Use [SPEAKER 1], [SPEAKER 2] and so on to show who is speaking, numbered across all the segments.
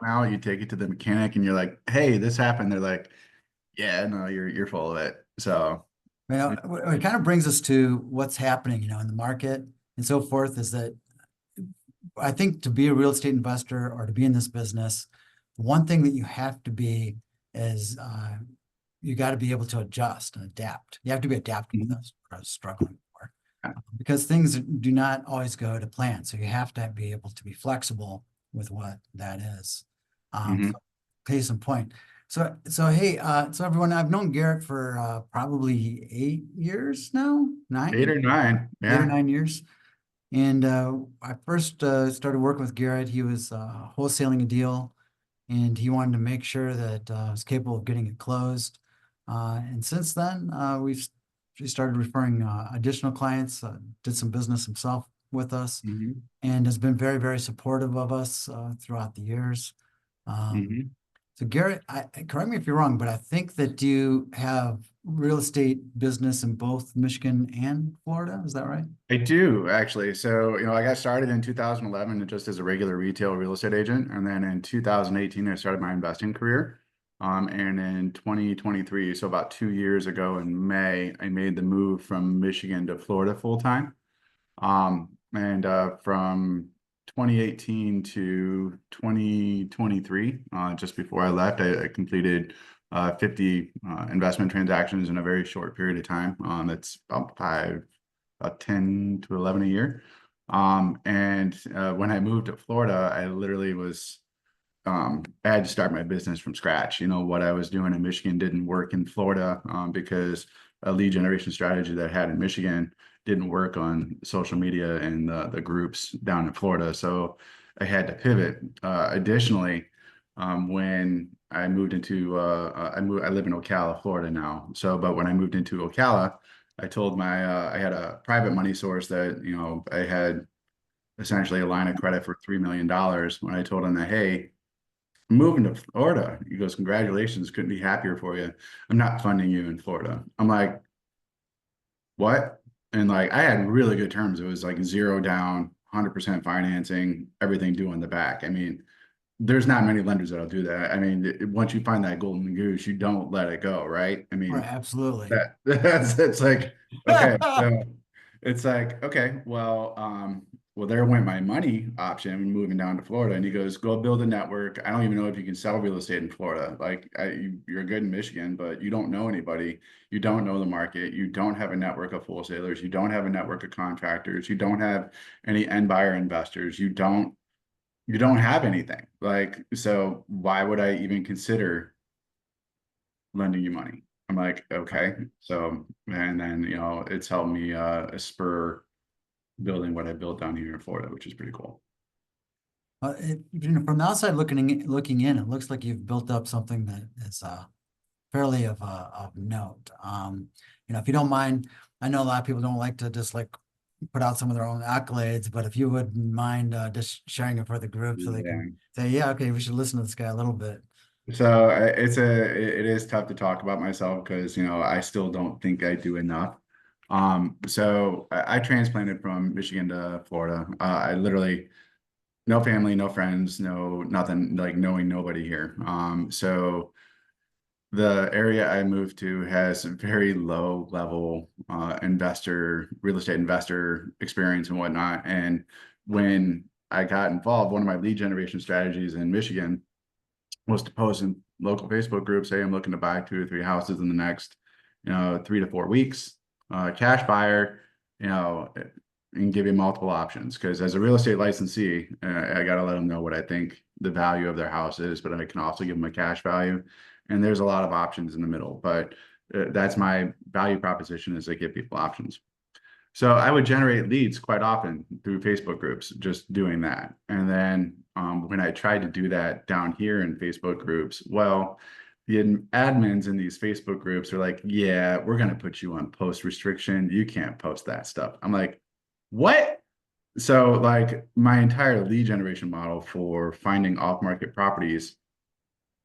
[SPEAKER 1] going out, you take it to the mechanic and you're like, hey, this happened. They're like, yeah, no, you're full of it. So
[SPEAKER 2] You know, it kind of brings us to what's happening, in the market and so forth, is that I think to be a real estate investor or to be in this business, one thing that you have to be is you got to be able to adjust and adapt. You have to be adaptable.
[SPEAKER 1] mhm.
[SPEAKER 2] That's what I was struggling for, because things do not always go to plan. So you have to be able to be flexible with what that is.
[SPEAKER 1] Mhm.
[SPEAKER 2] So case in point. So hey, so everyone, I've known Garrett for probably 8 years now,
[SPEAKER 1] Eight
[SPEAKER 2] nine,
[SPEAKER 1] or nine.
[SPEAKER 2] eight or
[SPEAKER 1] Yeah.
[SPEAKER 2] 9 years. And I first started working with Garrett. He was wholesaling a deal, and he wanted to make sure that I was capable of getting it closed. And since then, he started referring additional clients, did some business himself with us,
[SPEAKER 1] Mhm.
[SPEAKER 2] and has been very, very supportive of us throughout the years. Um,
[SPEAKER 1] Mhm.
[SPEAKER 2] so Garrett, correct me if you're wrong, but I think that you have real estate business in both Michigan and Florida. Is that right?
[SPEAKER 1] I do actually. So, I got started in 2011 just as a regular retail real estate agent. And then in 2018, I started my investing career. And in 2023, so about 2 years ago in May, I made the move from Michigan to Florida full time. And from 2018 to 2023, just before I left, I completed 50 investment transactions in a very short period of time. That's about 10 to 11 a year. And when I moved to Florida, I literally I had to start my business from scratch. What I was doing in Michigan didn't work in Florida because a lead generation strategy that I had in Michigan didn't work on social media and the groups down in Florida. So I had to pivot. Additionally, when I moved I live in Ocala, Florida now. So, but when I moved into Ocala, I had a private money source that, I had essentially a line of credit for $3 million. When I told him that, hey, I'm moving to Florida, he goes, congratulations, couldn't be happier for you. I'm not funding you in Florida. I'm like, what? And like, I had really good terms. It was like zero down, 100% financing, everything due in the back. I mean, there's not many lenders that'll do that. I mean, once you find that golden goose, you don't let it go, right? I
[SPEAKER 2] Right,
[SPEAKER 1] mean,
[SPEAKER 2] absolutely.
[SPEAKER 1] that's it's like, okay, so it's like, okay, well, there went my money option moving down to Florida. And he goes, go build a network. I don't even know if you can sell real estate in Florida. Like, you're good in Michigan, but you don't know anybody. You don't know the market. You don't have a network of wholesalers. You don't have a network of contractors. You don't have any end buyer investors. You don't have anything. Like, so why would I even consider lending you money? I'm like, okay. So, and then, it's helped me spur building what I built down here in Florida, which is pretty cool.
[SPEAKER 2] From the outside looking in, it looks like you've built up something that is fairly of note. If you don't mind, I know a lot of people don't like to just like put out some of their own accolades, but if you wouldn't mind just sharing it for the group so they
[SPEAKER 1] Yeah.
[SPEAKER 2] can say, yeah, okay, we should listen to this guy a little bit.
[SPEAKER 1] So it is tough to talk about myself because, I still don't think I do enough. So I transplanted from Michigan to Florida. I literally no family, no friends, no nothing, like knowing nobody here. So the area I moved to has very low level real estate investor experience and whatnot. And when I got involved, one of my lead generation strategies in Michigan was to post in local Facebook groups, hey, I'm looking to buy 2 or 3 houses in the next, 3 to 4 weeks. Cash buyer, and give you multiple options. Because as a real estate licensee, I got to let them know what I think the value of their house is, but I can also give them a cash value. And there's a lot of options in the middle, but that's my value proposition is I give people options. So I would generate leads quite often through Facebook groups, just doing that. And then when I tried to do that down here in Facebook groups, well, the admins in these Facebook groups are like, yeah, we're going to put you on post restriction. You can't post that stuff. I'm like, what? So like my entire lead generation model for finding off market properties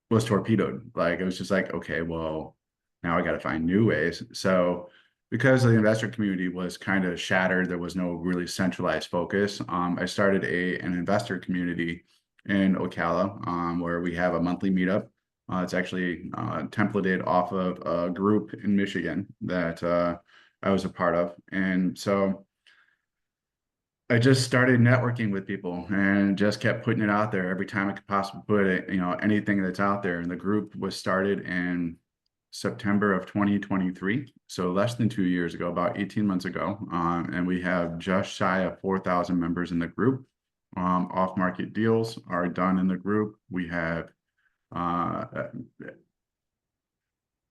[SPEAKER 1] was torpedoed. Like it was just like, okay, well, now I got to find new ways. So because the investor community was kind of shattered, there was no really centralized focus. I started an investor community in Ocala, where we have a monthly meetup. It's actually templated off of a group in Michigan that I was a part of. And so I just started networking with people and just kept putting it out there every time I could possibly put it, anything that's out there. And the group was started in September of 2023. So less than 2 years ago, about 18 months ago. And we have just shy of 4,000 members in the group. Off-market deals are done in the group. We have uh,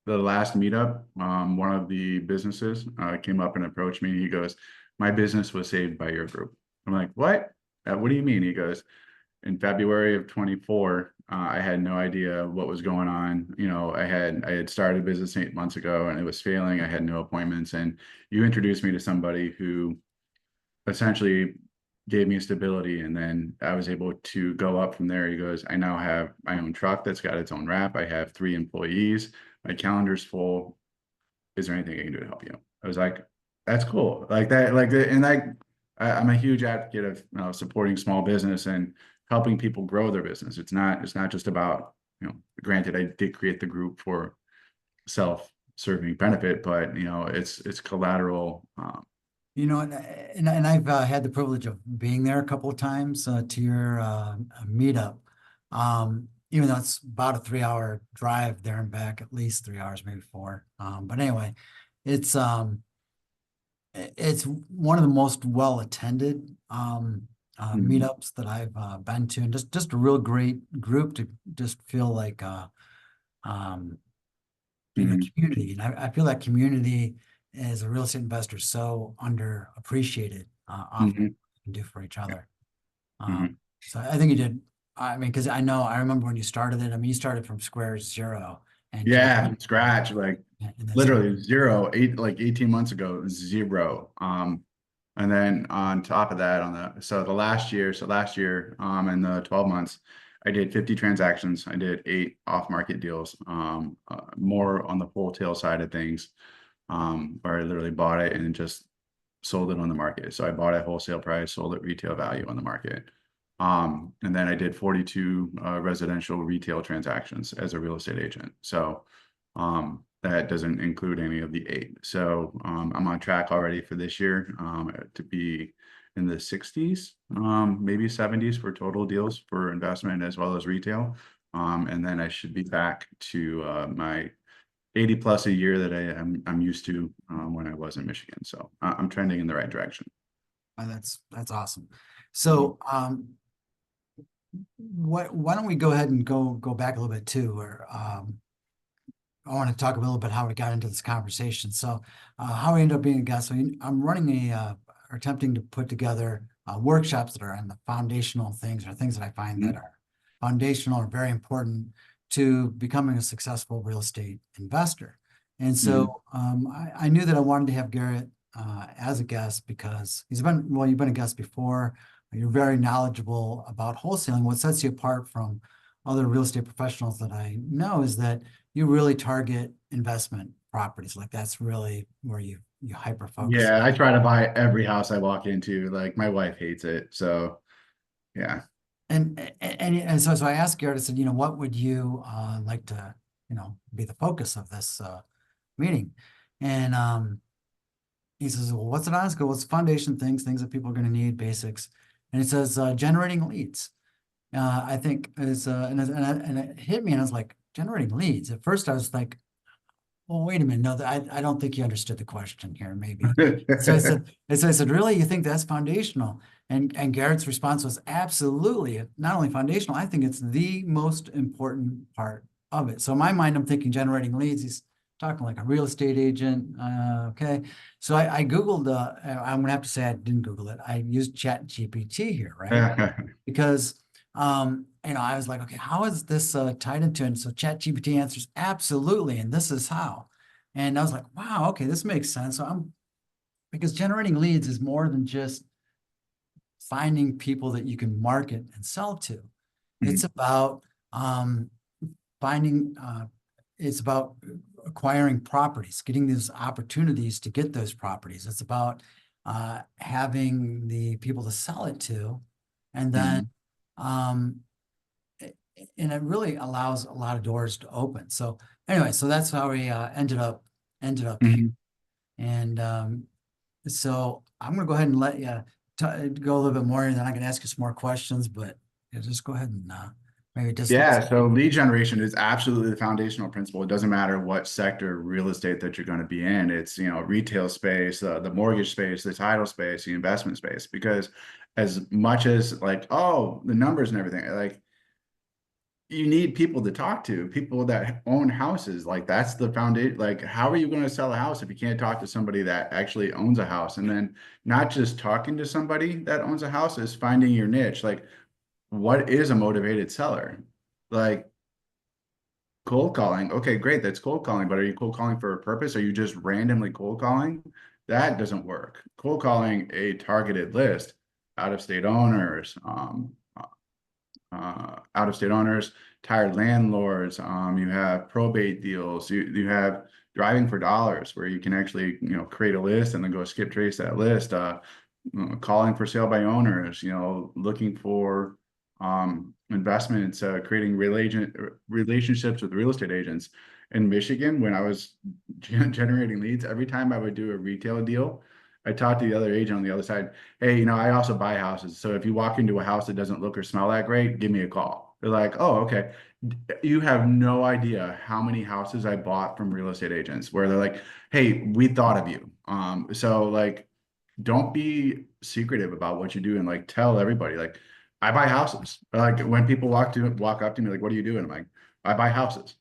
[SPEAKER 1] the last meetup, one of the businesses came up and approached me. He goes, "My business was saved by your group." I'm like, "What? What do you mean?" He goes, "In February of 24, I had no idea what was going on. I had started a business 8 months ago and it was failing. I had no appointments, and you introduced me to somebody who essentially gave me stability, and then I was able to go up from there." He goes, "I now have my own truck that's got its own wrap. I have 3 employees. My calendar's full. Is there anything I can do to help you?" I was like, "That's cool." Like that, and I'm a huge advocate of supporting small business and helping people grow their business. It's not just about, granted, I did create the group for self-serving benefit, but it's collateral.
[SPEAKER 2] And I've had the privilege of being there a couple of times to your meetup. Even though it's about a 3 hour drive there and back, at least 3 hours, maybe four. But anyway, it's it's one of the most well attended
[SPEAKER 1] Mhm,
[SPEAKER 2] meetups that I've been to, and just a real great group to just feel like um, in a
[SPEAKER 1] mhm,
[SPEAKER 2] community. And I feel that community as a real estate investor is so underappreciated often
[SPEAKER 1] mhm,
[SPEAKER 2] we can do for each other. Um,
[SPEAKER 1] mhm.
[SPEAKER 2] so I think you did. I mean, because I remember when you started it. I mean, you started from square zero and just
[SPEAKER 1] Yeah, from scratch, like
[SPEAKER 2] and then started.
[SPEAKER 1] literally zero, 18 months ago, zero. And then on top of that, last year, in the 12 months, I did 50 transactions. I did 8 off-market deals, more on the wholesale side of things, where I literally bought it and just sold it on the market. So I bought at wholesale price, sold at retail value on the market. And then I did 42 residential retail transactions as a real estate agent. So that doesn't include any of the 8. So I'm on track already for this year to be in the 60s, maybe 70s for total deals for investment as well as retail. And then I should be back to my 80 plus a year that I'm used to when I was in Michigan. So I'm trending in the right direction.
[SPEAKER 2] That's awesome.
[SPEAKER 1] Mhm.
[SPEAKER 2] So why don't we go ahead and go back a little bit too, or I want to talk a little bit how we got into this conversation. So, how we ended up being a guest. So, I'm running or attempting to put together workshops that are on the foundational things, or things that I find that
[SPEAKER 1] Mhm.
[SPEAKER 2] are foundational or very important to becoming a successful real estate investor. And
[SPEAKER 1] Mhm.
[SPEAKER 2] so, I knew that I wanted to have Garrett as a guest because you've been a guest before. You're very knowledgeable about wholesaling. What sets you apart from other real estate professionals that I know is that you really target investment properties. Like that's really where you hyper focus.
[SPEAKER 1] Yeah, I try to buy every house I walk into. Like my wife hates it. So yeah.
[SPEAKER 2] And so I asked Garrett, I said, what would you like to, be the focus of this meeting? And he says, well, what's it on? I go, well, it's foundation things that people are going to need, basics. And it says generating leads. I think is and it hit me, and I was like, generating leads. At first, I was like, well, wait a minute. No, I don't think you understood the question here, maybe. So I said, really, you think that's foundational? And Garrett's response was absolutely not only foundational, I think it's the most important part of it. So in my mind, I'm thinking generating leads. He's talking like a real estate agent. Okay. So I Googled, I'm gonna have to say I didn't Google it. I used Chat GPT here, right? Because I was like, okay, how is this tied into it? And so ChatGPT answers absolutely, and this is how. And I was like, wow, okay, this makes sense. So because generating leads is more than just finding people that you can market and sell to. It's about um, finding it's about acquiring properties, getting these opportunities to get those properties. It's about having the people to sell it to, and then
[SPEAKER 1] Mhm.
[SPEAKER 2] um, and it really allows a lot of doors to open. So anyway, so that's how we ended up here.
[SPEAKER 1] Mhm.
[SPEAKER 2] And so I'm gonna go ahead and let you go a little bit more, and then I can ask you some more questions. But yeah, just go ahead and maybe just
[SPEAKER 1] Yeah, so lead generation is absolutely the foundational principle. It doesn't matter what sector of real estate that you're going to be in. It's, retail space, the mortgage space, the title space, the investment space, because as much as like, oh, the numbers and everything, like you need people to talk to, people that own houses. Like that's the foundation. Like, how are you going to sell a house if you can't talk to somebody that actually owns a house? And then not just talking to somebody that owns a house is finding your niche. Like, what is a motivated seller? Like cold calling. Okay, great. That's cold calling, but are you cold calling for a purpose? Are you just randomly cold calling? That doesn't work. Cold calling a targeted list, out of state owners, out of state owners, tired landlords. You have probate deals. You have driving for dollars, where you can actually create a list and then go skip trace that list. Calling for sale by owners. Looking for investments, creating relationships with real estate agents. In Michigan, when I was generating leads, every time I would do a retail deal, I talked to the other agent on the other side. Hey, I also buy houses. So if you walk into a house that doesn't look or smell that great, give me a call. They're like, oh, okay. You have no idea how many houses I bought from real estate agents where they're like, hey, we thought of you. So like, don't be secretive about what you do and like tell everybody, like, I buy houses. Like when people walk up to me, like, what are you doing? I'm like, I buy houses.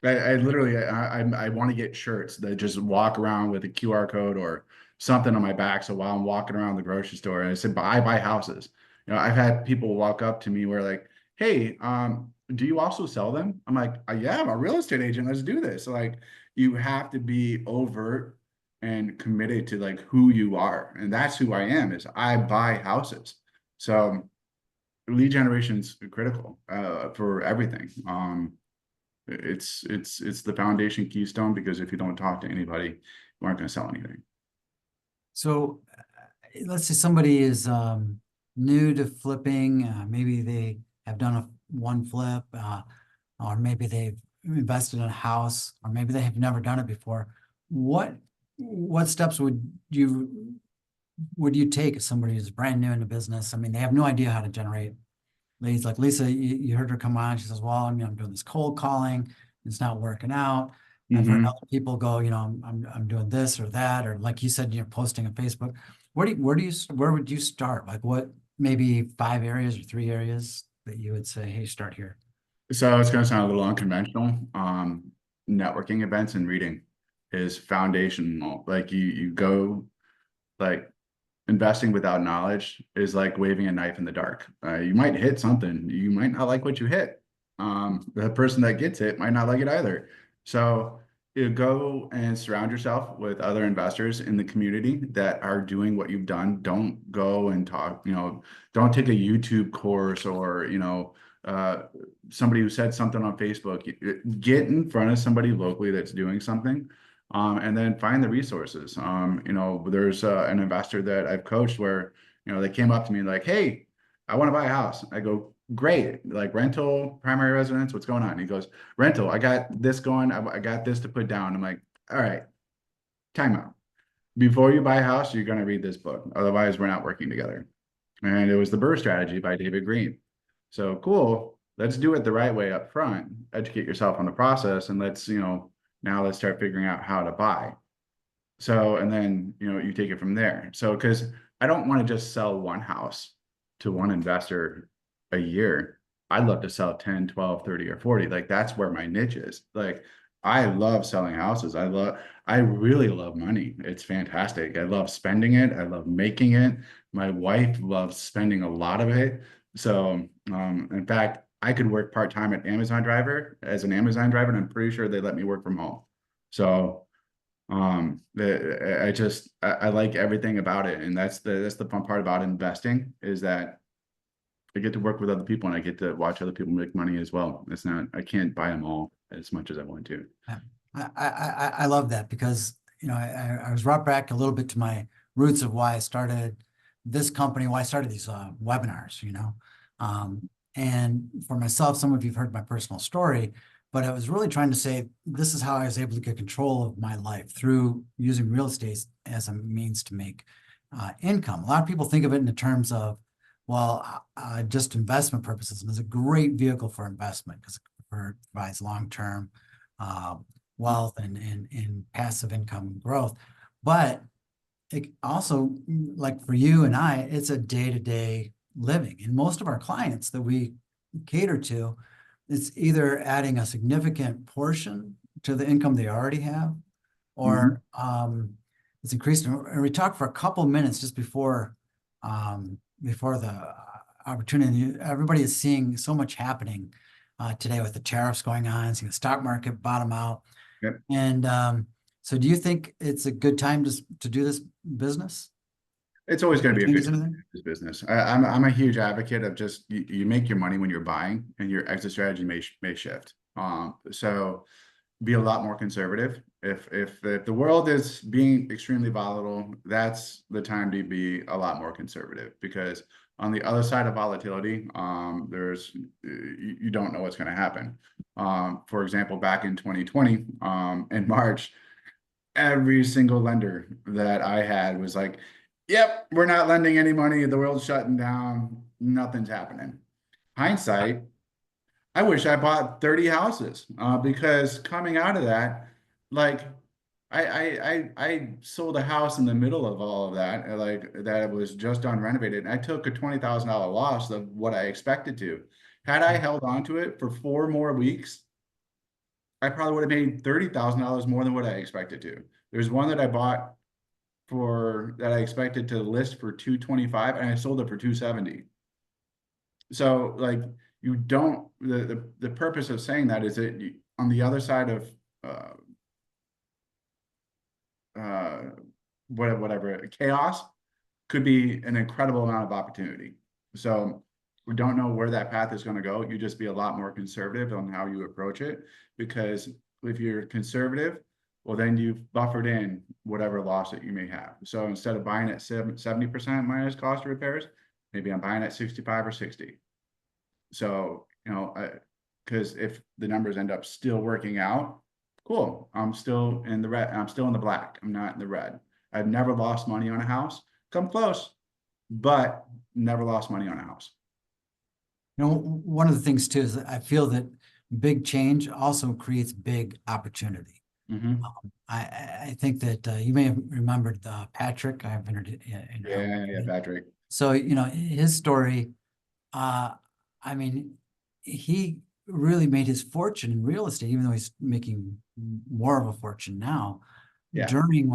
[SPEAKER 1] I literally I want to get shirts that just walk around with a QR code or something on my back. So while I'm walking around the grocery store, and I said, but I buy houses. I've had people walk up to me where like, hey, do you also sell them? I'm like, yeah, I'm a real estate agent. Let's do this. So like, you have to be overt and committed to like who you are, and that's who I am. Is I buy houses. So lead generation is critical for everything. It's the foundation keystone, because if you don't talk to anybody, you aren't going to sell anything.
[SPEAKER 2] So let's say somebody is new to flipping. Maybe they have done one flip, or maybe they've invested in a house, or maybe they have never done it before. What steps would you take if somebody is brand new into business? I mean, they have no idea how to generate leads. Like Lisa, you heard her come on. She says, "Well, I'm doing this cold calling. It's not working out." I've heard
[SPEAKER 1] Hmm.
[SPEAKER 2] other people go, I'm doing this or that, or like you said, you're posting on Facebook. Where would you start? Like what, maybe 5 areas or 3 areas that you would say, hey, start here.
[SPEAKER 1] So it's going to sound a little unconventional. Networking events and reading is foundational. Like you go, like, investing without knowledge is like waving a knife in the dark. You might hit something. You might not like what you hit. The person that gets it might not like it either. So you go and surround yourself with other investors in the community that are doing what you've done. Don't go and talk, don't take a YouTube course or, uh, somebody who said something on Facebook. Get in front of somebody locally that's doing something, and then find the resources. There's an investor that I've coached where, they came up to me like, hey, I want to buy a house. I go, great. Like rental, primary residence, what's going on? He goes, rental. I got this going. I got this to put down. I'm like, all right, time out. Before you buy a house, you're going to read this book. Otherwise, we're not working together. And it was The BRRRR Strategy by David Green. So cool. Let's do it the right way up front. Educate yourself on the process, and now let's start figuring out how to buy. So, and then, you take it from there. So, because I don't want to just sell one house to one investor a year. I'd love to sell 10, 12, 30, or 40. Like that's where my niche is. Like I love selling houses. I really love money. It's fantastic. I love spending it. I love making it. My wife loves spending a lot of it. So, in fact, I could work part-time at Amazon driver as an Amazon driver, and I'm pretty sure they let me work from home. So, I like everything about it, and that's the fun part about investing, is that I get to work with other people and I get to watch other people make money as well. I can't buy them all as much as I want to.
[SPEAKER 2] Yeah. I love that because, I was brought back a little bit to my roots of why I started this company, why I started these webinars. And for myself, some of you've heard my personal story, but I was really trying to say this is how I was able to get control of my life through using real estate as a means to make income. A lot of people think of it in the terms of, well, just investment purposes, and it's a great vehicle for investment because it provides long-term uh, wealth and passive income growth. But it also, like for you and I, it's a day-to-day living. And most of our clients that we cater to, it's either adding a significant portion to the income they already have,
[SPEAKER 1] Mhm.
[SPEAKER 2] or it's increasing. And we talked for a couple minutes just before the opportunity. Everybody is seeing so much happening today with the tariffs going on, seeing the stock market bottom out.
[SPEAKER 1] Yep.
[SPEAKER 2] And so do you think it's a good time to do this business?
[SPEAKER 1] It's always going to be a good
[SPEAKER 2] Changes
[SPEAKER 1] time
[SPEAKER 2] anything?
[SPEAKER 1] in this business. I'm a huge advocate of just you make your money when you're buying, and your exit strategy may shift. So be a lot more conservative. If the world is being extremely volatile, that's the time to be a lot more conservative, because on the other side of volatility, there's you don't know what's going to happen. For example, back in 2020, in March, every single lender that I had was like, "Yep, we're not lending any money. The world's shutting down. Nothing's happening." Hindsight, I wish I bought 30 houses, because coming out of that, like I sold a house in the middle of all of that, like that was just done renovated. And I took a $20,000 loss of what I expected to. Had I held on to it for 4 more weeks, I probably would have made $30,000 more than what I expected to. There's one that I bought for that I expected to list for 225, and I sold it for 270. So like you don't the purpose of saying that is that on the other side of uh uh whatever chaos could be an incredible amount of opportunity. So we don't know where that path is going to go. You just be a lot more conservative on how you approach it, because if you're conservative, well, then you've buffered in whatever loss that you may have. So instead of buying at 70% minus cost of repairs, maybe I'm buying at 65 or 60. So, because if the numbers end up still working out, cool. I'm still in the red. I'm still in the black. I'm not in the red. I've never lost money on a house. Come close, but never lost money on a house.
[SPEAKER 2] One of the things too is that I feel that big change also creates big opportunity.
[SPEAKER 1] Hmm.
[SPEAKER 2] I think that you may have remembered Patrick. I've interviewed.
[SPEAKER 1] Yeah, yeah, Patrick.
[SPEAKER 2] So, his story, uh, I mean, he really made his fortune in real estate, even though he's making more of a fortune now,
[SPEAKER 1] Yeah.
[SPEAKER 2] during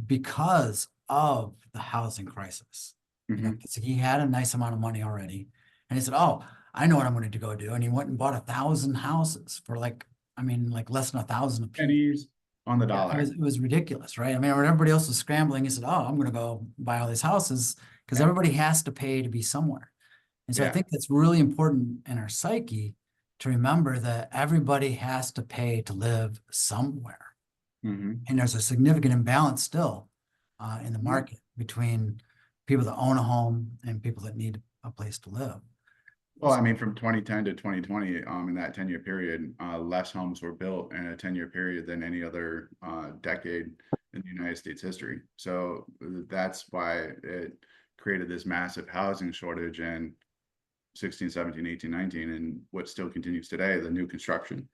[SPEAKER 2] because of the housing crisis.
[SPEAKER 1] Hmm.
[SPEAKER 2] 'Cause he had a nice amount of money already. And he said, "Oh, I know what I'm going to go do." And he went and bought 1,000 houses for like less than 1,000 a piece.
[SPEAKER 1] Pennies on the
[SPEAKER 2] Yeah,
[SPEAKER 1] dollar.
[SPEAKER 2] it was ridiculous, right? I mean, when everybody else was scrambling, he said, "Oh, I'm going to go buy all these houses," because
[SPEAKER 1] Yeah.
[SPEAKER 2] everybody has to pay to be somewhere. And so I
[SPEAKER 1] Yeah.
[SPEAKER 2] think that's really important in our psyche to remember that everybody has to pay to live somewhere.
[SPEAKER 1] Hmm.
[SPEAKER 2] And there's a significant imbalance still in the
[SPEAKER 1] Yeah.
[SPEAKER 2] market between people that own a home and people that need a place to live.
[SPEAKER 1] Well, I mean, from 2010 to 2020, in that 10-year period, less homes were built in a 10-year period than any other decade in the United States history. So that's why it created this massive housing shortage in 16, 17, 18, 19, and what still continues today. The new construction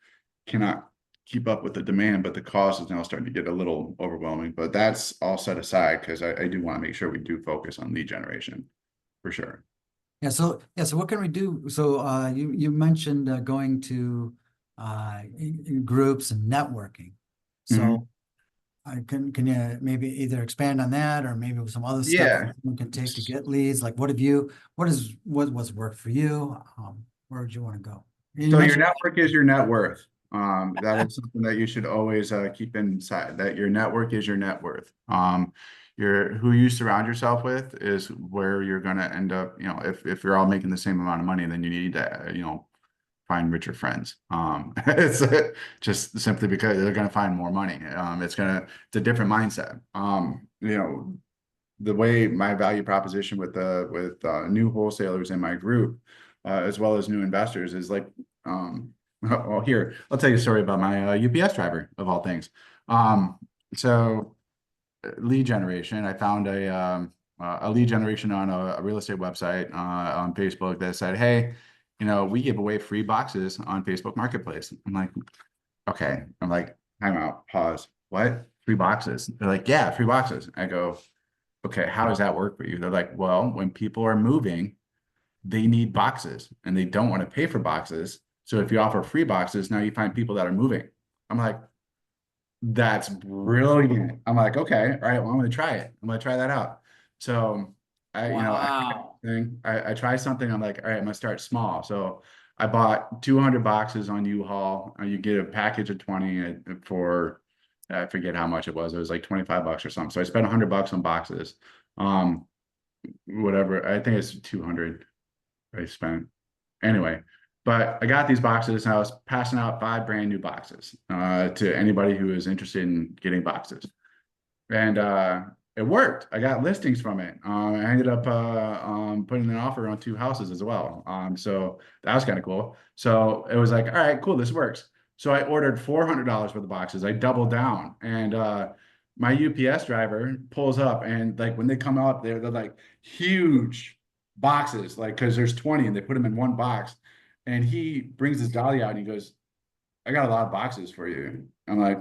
[SPEAKER 1] cannot keep up with the demand, but the cost is now starting to get a little overwhelming. But that's all set aside, because I do want to make sure we do focus on lead generation for sure.
[SPEAKER 2] So what can we do? So you mentioned going to in groups and networking.
[SPEAKER 1] Mhm.
[SPEAKER 2] So can you maybe either expand on that, or maybe some other steps
[SPEAKER 1] Yeah.
[SPEAKER 2] that someone can take to get leads? Like what's worked for you? Where would you want to go? You
[SPEAKER 1] So your
[SPEAKER 2] mentioned,
[SPEAKER 1] network is your net worth. That is something that you should always keep inside, that your network is your net worth. Your who you surround yourself with is where you're going to end up. If you're all making the same amount of money, then you need to, find richer friends. It's just simply because they're going to find more money. It's a different mindset. The way my value proposition with new wholesalers in my group as well as new investors is like, well, here, I'll tell you a story about my UPS driver of all things. So lead generation, I found a lead generation on a real estate website on Facebook that said, hey, we give away free boxes on Facebook Marketplace. I'm like, okay. I'm like, time out, pause. What? Free boxes? They're like, yeah, free boxes. I go, okay, how does that work for you? They're like, well, when people are moving, they need boxes and they don't want to pay for boxes. So if you offer free boxes, now you find people that are moving. I'm like, that's brilliant. I'm like, okay, all right, well, I'm gonna try it. I'm gonna try that out. So
[SPEAKER 2] Wow.
[SPEAKER 1] I try something, I'm like, all right, I'm gonna start small. So I bought 200 boxes on U-Haul. You get a package of 20 for I forget how much it was. It was like 25 bucks or something. So I spent 100 bucks on boxes. Um, whatever. I think it's 200 I spent. Anyway, but I got these boxes and I was passing out 5 brand new boxes to anybody who is interested in getting boxes. And it worked. I got listings from it. I ended up putting an offer on 2 houses as well. So that was kind of cool. So it was like, all right, cool, this works. So I ordered $400 for the boxes. I doubled down, and my UPS driver pulls up, and like when they come out, they're like huge boxes, like because there's 20, and they put them in one box. And he brings his dolly out, and he goes, I got a lot of boxes for you. I'm like,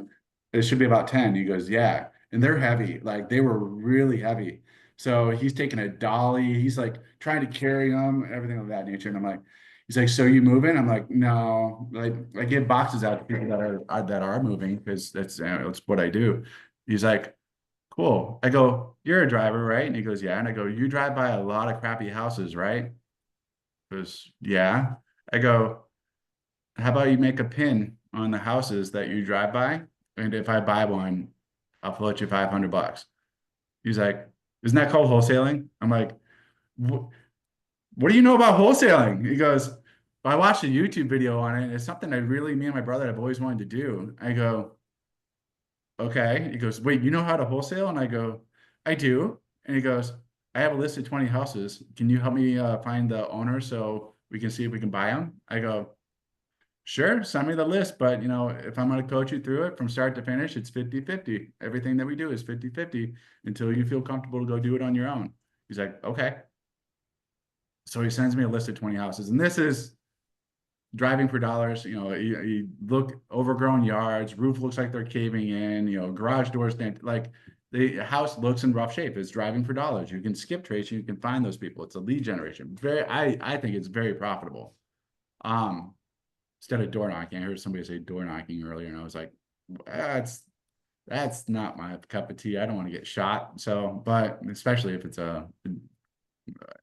[SPEAKER 1] it should be about 10. He goes, yeah. And they're heavy. Like they were really heavy. So he's taking a dolly. He's like trying to carry them, everything of that nature. And I'm like, he's like, so you moving? I'm like, no. Like I give boxes out to people that are moving because that's what I do. He's like, cool. I go, you're a driver, right? And he goes, yeah. And I go, you drive by a lot of crappy houses, right? He goes, yeah. I go, how about you make a pin on the houses that you drive by? And if I buy one, I'll float you 500 bucks. He's like, isn't that called wholesaling? I'm like, what do you know about wholesaling? He goes, well, I watched a YouTube video on it. It's something me and my brother have always wanted to do. I go, okay. He goes, wait, you know how to wholesale? And I go, I do. And he goes, I have a list of 20 houses. Can you help me find the owner so we can see if we can buy them? I go, sure, send me the list, but if I'm going to coach you through it from start to finish, it's 50-50. Everything that we do is 50-50 until you feel comfortable to go do it on your own. He's like, okay. So he sends me a list of 20 houses, and this is driving for dollars. You look overgrown yards, roof looks like they're caving in, garage doors, like the house looks in rough shape. It's driving for dollars. You can skip trace, you can find those people. It's a lead generation. I think it's very profitable. Instead of door knocking, I heard somebody say door knocking earlier, and I was like, that's not my cup of tea. I don't want to get shot. So, but especially if it's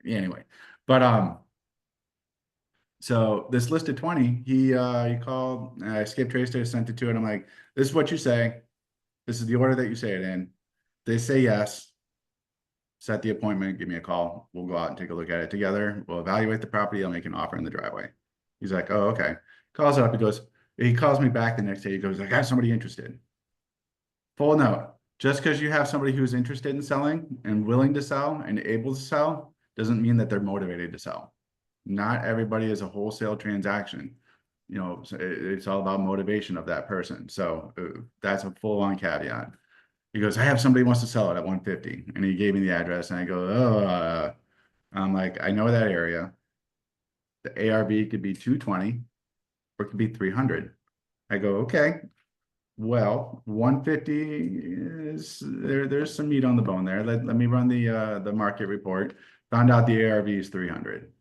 [SPEAKER 1] anyway. But so this list of 20, he called, I skip traced it, sent it to it. I'm like, this is what you say. This is the order that you say it in. They say yes. Set the appointment, give me a call. We'll go out and take a look at it together. We'll evaluate the property. I'll make an offer in the driveway. He's like, oh, okay. Calls it up. He calls me back the next day. He goes, I got somebody interested. Full note. Just because you have somebody who's interested in selling and willing to sell and able to sell doesn't mean that they're motivated to sell. Not everybody is a wholesale transaction. It's all about motivation of that person. So that's a full-on caveat. He goes, I have somebody who wants to sell it at 150. And he gave me the address, and I go, oh, I'm like, I know that area. The ARV could be 220 or it could be 300. I go, okay, well, 150 is there's some meat on the bone there. Let me run the market report. Found out the ARV is 300.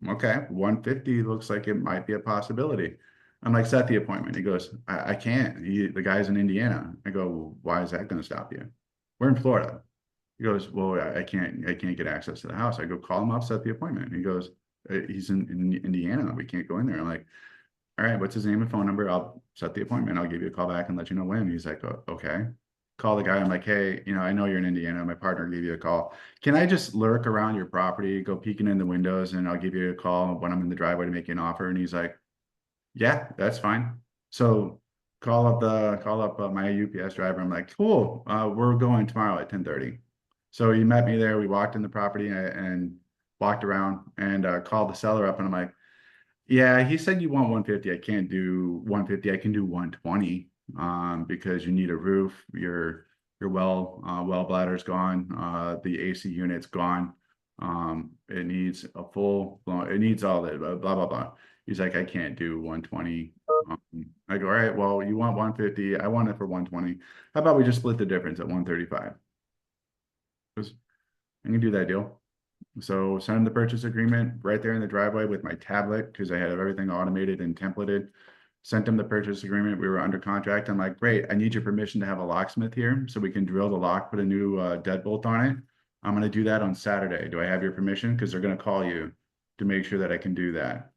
[SPEAKER 1] Okay, 150 looks like it might be a possibility. I'm like, set the appointment. He goes, I can't. The guy's in Indiana. I go, well, why is that going to stop you? We're in Florida. He goes, well, I can't get access to the house. I go, call him up, set the appointment. He goes, he's in Indiana. We can't go in there. I'm like, all right, what's his name and phone number? I'll set the appointment. I'll give you a call back and let you know when. He's like, oh, okay. Call the guy. I'm like, hey, I know you're in Indiana. My partner gave you a call. Can I just lurk around your property, go peeking in the windows, and I'll give you a call when I'm in the driveway to make you an offer? And he's like, yeah, that's fine. So call up my UPS driver. I'm like, cool. We're going tomorrow at 10:30. So he met me there. We walked in the property and walked around and called the seller up. And I'm like, Yeah, he said you want 150. I can't do 150. I can do 120 because you need a roof. Your well bladder's gone. The AC unit's gone. It needs a full it needs all that blah blah blah. He's like, I can't do 120. I go, all right, well, you want 150. I want it for 120. How about we just split the difference at 135? Because I can do that deal. So send him the purchase agreement right there in the driveway with my tablet because I had everything automated and templated. Sent him the purchase agreement. We were under contract. I'm like, great. I need your permission to have a locksmith here so we can drill the lock, put a new deadbolt on it. I'm going to do that on Saturday. Do I have your permission? Because they're going to call you to make sure that I can do that.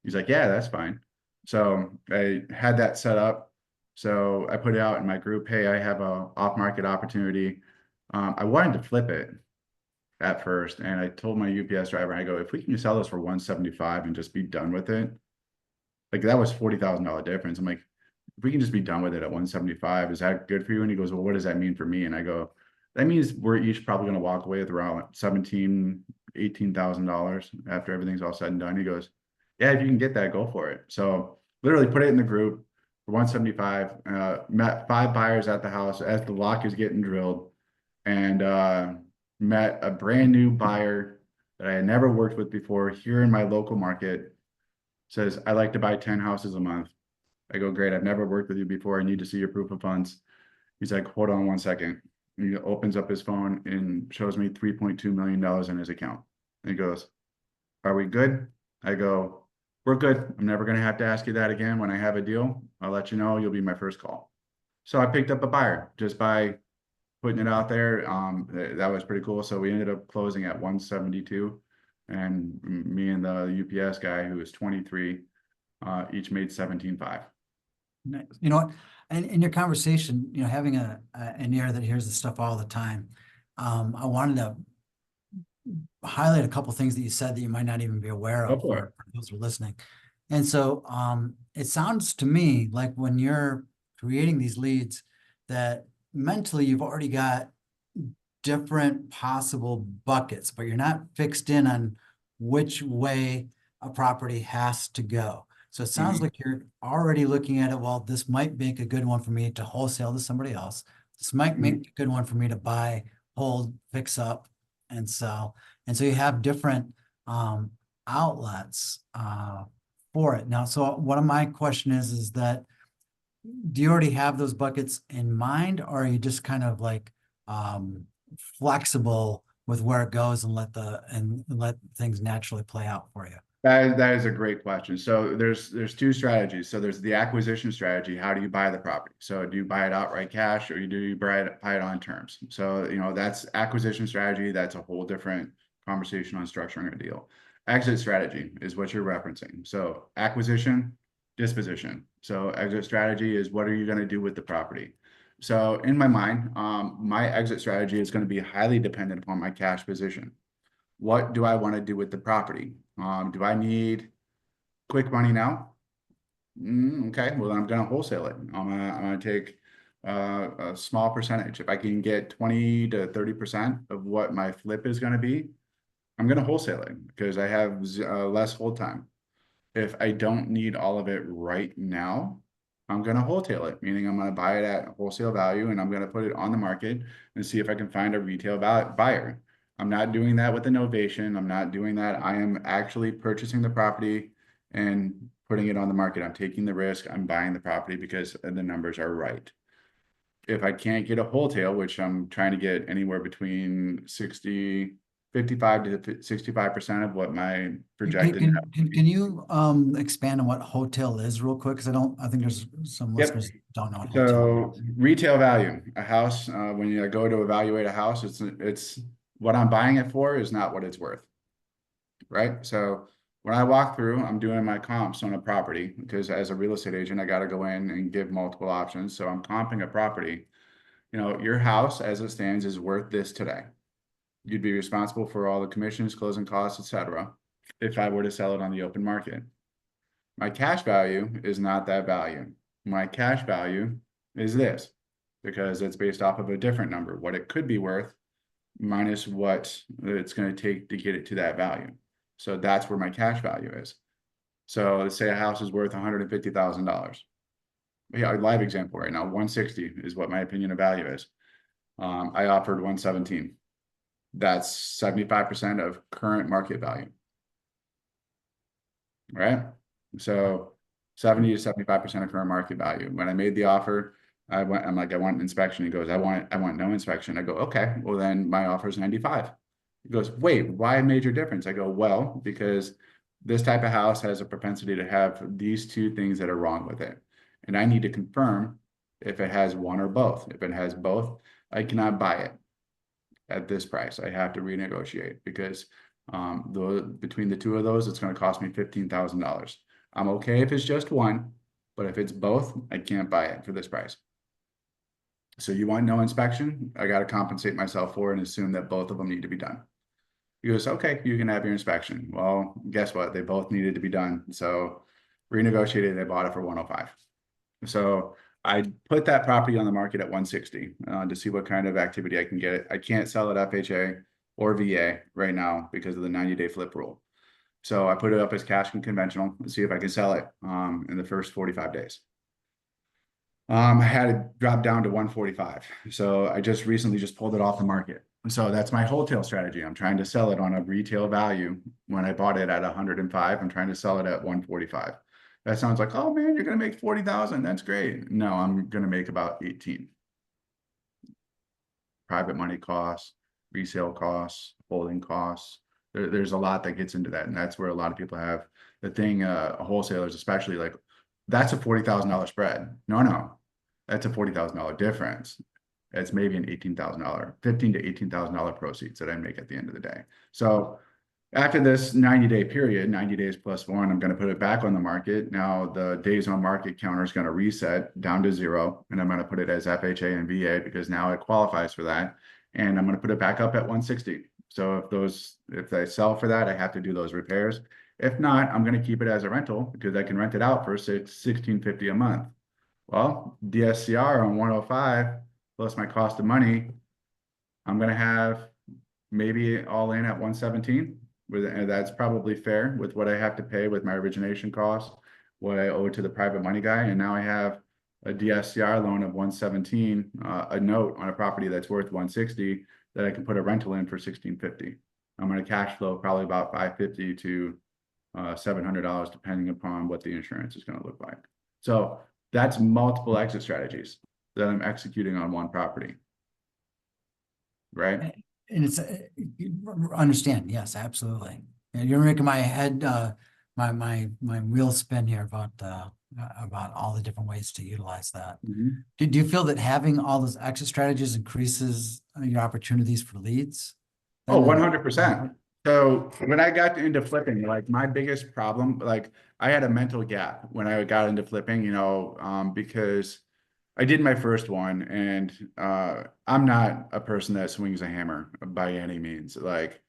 [SPEAKER 1] He's like, yeah, that's fine. So I had that set up. So I put it out in my group. Hey, I have a off market opportunity. I wanted to flip it at first. And I told my UPS driver, I go, if we can sell this for 175 and just be done with it, like that was $40,000 difference. I'm like, if we can just be done with it at 175, is that good for you? And he goes, well, what does that mean for me? And I go, that means we're each probably going to walk away with around 17, $18,000 after everything's all said and done. He goes, yeah, if you can get that, go for it. So literally put it in the group for 175, met 5 buyers at the house as the lock is getting drilled, and met a brand new buyer that I had never worked with before here in my local market. Says, I like to buy 10 houses a month. I go, great. I've never worked with you before. I need to see your proof of funds. He's like, hold on 1 second. He opens up his phone and shows me $3.2 million in his account. And he goes, are we good? I go, we're good. I'm never going to have to ask you that again. When I have a deal, I'll let you know. You'll be my first call. So I picked up a buyer just by putting it out there. That was pretty cool. So we ended up closing at 172, and me and the UPS guy, who was 23, each made 17.5.
[SPEAKER 2] Nice. You know what? And in your conversation, you know, having an ear that hears this stuff all the time, I wanted to highlight a couple things that you said that you might not even be aware
[SPEAKER 1] Go
[SPEAKER 2] of
[SPEAKER 1] for it.
[SPEAKER 2] for those who are listening. And so it sounds to me like when you're creating these leads that mentally you've already got different possible buckets, but you're not fixed in on which way a property has to go. So it sounds like you're already looking at it, well, this might make a good one for me to wholesale to somebody else. This might make a good one for me to buy, hold, fix up, and sell. And so you have different outlets for it. Now, so one of my question is that, do you already have those buckets in mind, or are you just kind of like flexible with where it goes and let things naturally play out for you?
[SPEAKER 1] That is a great question. So there's 2 strategies. So there's the acquisition strategy. How do you buy the property? So do you buy it outright cash, or do you buy it on terms? So, that's acquisition strategy. That's a whole different conversation on structuring a deal. Exit strategy is what you're referencing. So acquisition, disposition. So exit strategy is, what are you going to do with the property? So in my mind, my exit strategy is going to be highly dependent upon my cash position. What do I want to do with the property? Do I need quick money now? Okay, well, then I'm gonna wholesale it. I'm gonna take a small percentage. If I can get 20 to 30% of what my flip is gonna be, I'm gonna wholesale it because I have less hold time. If I don't need all of it right now, I'm gonna wholesale it, meaning I'm gonna buy it at wholesale value, and I'm gonna put it on the market and see if I can find a retail buyer. I'm not doing that with a novation. I'm not doing that. I am actually purchasing the property and putting it on the market. I'm taking the risk. I'm buying the property because the numbers are right. If I can't get a wholesale, which I'm trying to get anywhere between 55 to 65% of what my projected net would be.
[SPEAKER 2] Can you expand on what hotel is real quick? Because I think there's some
[SPEAKER 1] Yep.
[SPEAKER 2] listeners that don't know what hotel
[SPEAKER 1] So
[SPEAKER 2] is.
[SPEAKER 1] retail value, a house, when you go to evaluate a house, it's what I'm buying it for is not what it's worth, right? So when I walk through, I'm doing my comps on a property because as a real estate agent, I got to go in and give multiple options. So I'm comping a property. Your house as it stands is worth this today. You'd be responsible for all the commissions, closing costs, etc. if I were to sell it on the open market. My cash value is not that value. My cash value is this because it's based off of a different number, what it could be worth minus what it's going to take to get it to that value. So that's where my cash value is. So let's say a house is worth $150,000. Yeah, a live example right now, 160 is what my opinion of value is. I offered 117. That's 75% of current market value, right? So 70 to 75% of current market value. When I made the offer, I'm like, I want an inspection. He goes, I want no inspection. I go, okay, well then my offer is 95. He goes, wait, why a major difference? I go, well, because this type of house has a propensity to have these two things that are wrong with it. And I need to confirm if it has one or both. If it has both, I cannot buy it at this price. I have to renegotiate because between the two of those, it's going to cost me $15,000. I'm okay if it's just one, but if it's both, I can't buy it for this price. So you want no inspection? I got to compensate myself for it and assume that both of them need to be done. He goes, okay, you can have your inspection. Well, guess what? They both needed to be done. So renegotiated, they bought it for 105. So I put that property on the market at 160 to see what kind of activity I can get it. I can't sell it FHA or VA right now because of the 90-day flip rule. So I put it up as cash and conventional and see if I can sell it in the first 45 days. I had it drop down to 145. So I just recently just pulled it off the market. So that's my wholesale strategy. I'm trying to sell it on a retail value. When I bought it at 105, I'm trying to sell it at 145. That sounds like, oh man, you're going to make 40,000. That's great. No, I'm going to make about 18. Private money costs, resale costs, holding costs. There's a lot that gets into that. And that's where a lot of people have the thing, wholesalers, especially like, that's a $40,000 spread. No, that's a $40,000 difference. It's maybe an $18,000, $15,000 to $18,000 proceeds that I make at the end of the day. So after this 90-day period, 90 days plus one, I'm going to put it back on the market. Now the days on market counter is going to reset down to 0, and I'm going to put it as FHA and VA because now it qualifies for that. And I'm going to put it back up at 160. So if they sell for that, I have to do those repairs. If not, I'm going to keep it as a rental because I can rent it out for $1,650 a month. Well, DSCR on 105 plus my cost of money, I'm going to have maybe all in at 117. And that's probably fair with what I have to pay with my origination costs, what I owe to the private money guy. And now I have a DSCR loan of 117, a note on a property that's worth 160 that I can put a rental in for 1650. I'm going to cash flow probably about 550 to $700 depending upon what the insurance is going to look like. So that's multiple exit strategies that I'm executing on one property, right?
[SPEAKER 2] And it's, understand, yes, absolutely. And you're making my head, my wheels spin here about all the different ways to utilize that. Do you feel that having all those exit strategies increases your opportunities for leads?
[SPEAKER 1] Oh, 100%. So when I got into flipping, like my biggest problem, like I had a mental gap when I got into flipping, because I did my first one and I'm not a person that swings a hammer by any means. Like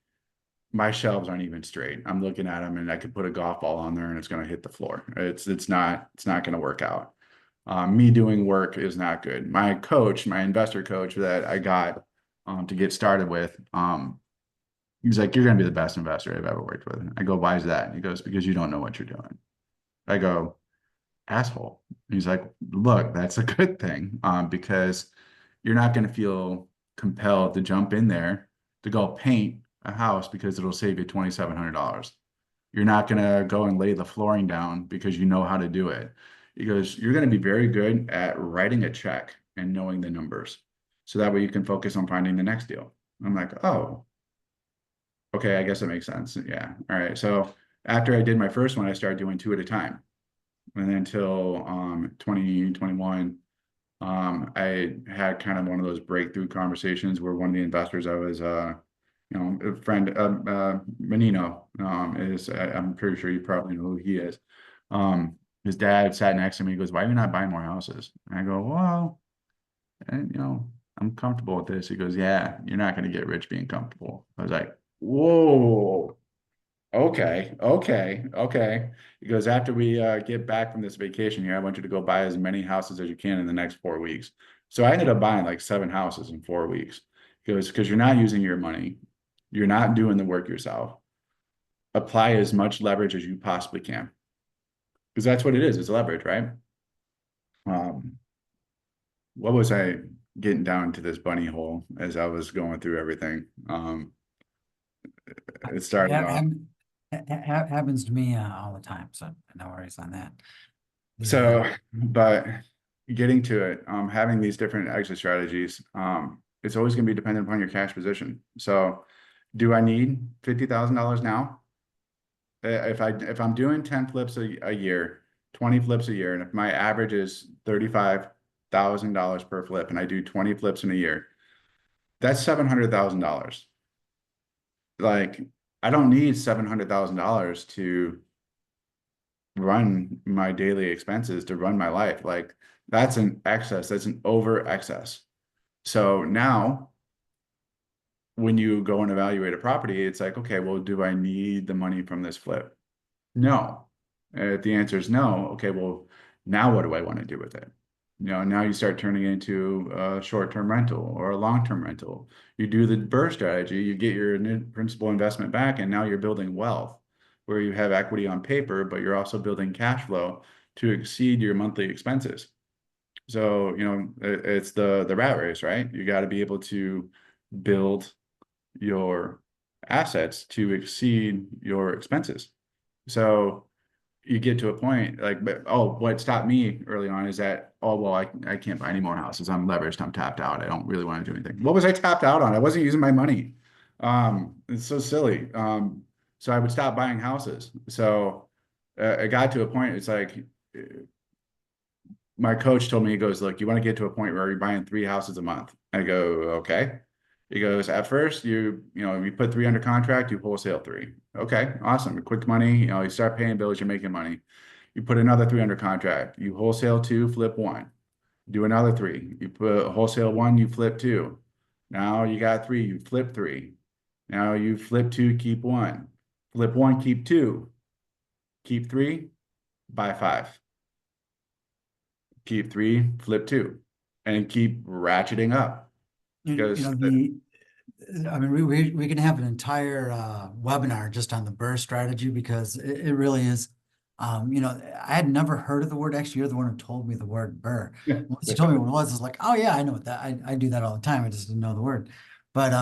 [SPEAKER 1] my shelves aren't even straight. I'm looking at them and I could put a golf ball on there and it's going to hit the floor. It's not going to work out. Me doing work is not good. My coach, my investor coach that I got to get started with, he's like, you're going to be the best investor I've ever worked with. I go, why is that? And he goes, because you don't know what you're doing. I go, asshole. He's like, look, that's a good thing because you're not going to feel compelled to jump in there to go paint a house because it'll save you $2,700. You're not going to go and lay the flooring down because you know how to do it. He goes, you're going to be very good at writing a check and knowing the numbers. So that way you can focus on finding the next deal. I'm like, oh, okay, I guess it makes sense. Yeah. All right. So after I did my first one, I started doing 2 at a time. And then until 2021, I had kind of one of those breakthrough conversations where one of the investors I was, a friend, Menino, I'm pretty sure you probably know who he is. His dad sat next to me. He goes, "Why are you not buying more houses?" And I go, "Well, and, I'm comfortable with this." He goes, "Yeah, you're not going to get rich being comfortable." I was like, "Whoa." Okay. He goes, after we get back from this vacation here, I want you to go buy as many houses as you can in the next 4 weeks. So I ended up buying like 7 houses in 4 weeks. He goes, because you're not using your money. You're not doing the work yourself. Apply as much leverage as you possibly can. Because that's what it is. It's leverage, right? Um, what was I getting down to this bunny hole as I was going through everything? It started
[SPEAKER 2] Yeah,
[SPEAKER 1] off.
[SPEAKER 2] happens to me all the time, so no worries on that. The
[SPEAKER 1] So, but getting to it, having these different exit strategies, it's always going to be dependent upon your cash position. So, do I need $50,000 now? If I'm doing 10 flips a year, 20 flips a year, and if my average is $35,000 per flip, and I do 20 flips in a year, that's $700,000. Like, I don't need $700,000 to run my daily expenses, to run my life. Like, that's an excess, that's an over excess. So now when you go and evaluate a property, it's like, okay, well, do I need the money from this flip? No. If the answer is no, okay, well, now what do I want to do with it? Now you start turning it into a short-term rental or a long-term rental. You do the BRRRR strategy, you get your principal investment back, and now you're building wealth where you have equity on paper, but you're also building cash flow to exceed your monthly expenses. So, it's the rat race, right? You got to be able to build your assets to exceed your expenses. So you get to a point like, but what stopped me early on is that, well, I can't buy any more houses. I'm leveraged. I'm tapped out. I don't really want to do anything. What was I tapped out on? I wasn't using my money. It's so silly. So I would stop buying houses. So it got to a point, it's like my coach told me, he goes, look, you want to get to a point where you're buying 3 houses a month. I go, okay. He goes, at first you put 3 under contract, you wholesale 3. Okay, awesome. Quick money, you start paying bills, you're making money. You put another 3 under contract, you wholesale 2, flip 1. Do another 3. You put wholesale 1, you flip 2. Now you got 3, you flip 3. Now you flip 2, keep 1. Flip 1, keep 2. Keep 3, buy 5. Keep 3, flip 2. And keep ratcheting up.
[SPEAKER 2] you
[SPEAKER 1] Because
[SPEAKER 2] know I mean, we can have an entire webinar just on the BRRRR strategy because it really is. I had never heard of the word. Actually, you're the one who told me the word BRRRR. Once you told me what it was, it's like, oh yeah, I know what that. I do that all the time. I just didn't know the word. But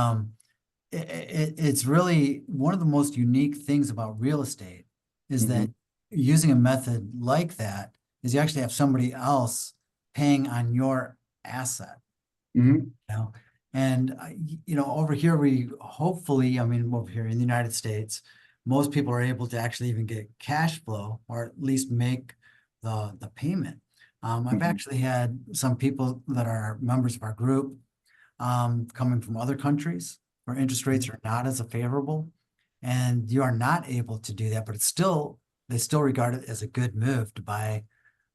[SPEAKER 2] it's really one of the most unique things about real estate is that
[SPEAKER 1] Mhm,
[SPEAKER 2] using a method like that is you actually have somebody else paying on your asset.
[SPEAKER 1] mhm,
[SPEAKER 2] You know, and over here we hopefully, I mean, over here in the United States, most people are able to actually even get cash flow or at least make the payment. I've
[SPEAKER 1] mhm,
[SPEAKER 2] actually had some people that are members of our group coming from other countries where interest rates are not as favorable, and you are not able to do that, but they still regard it as a good move to buy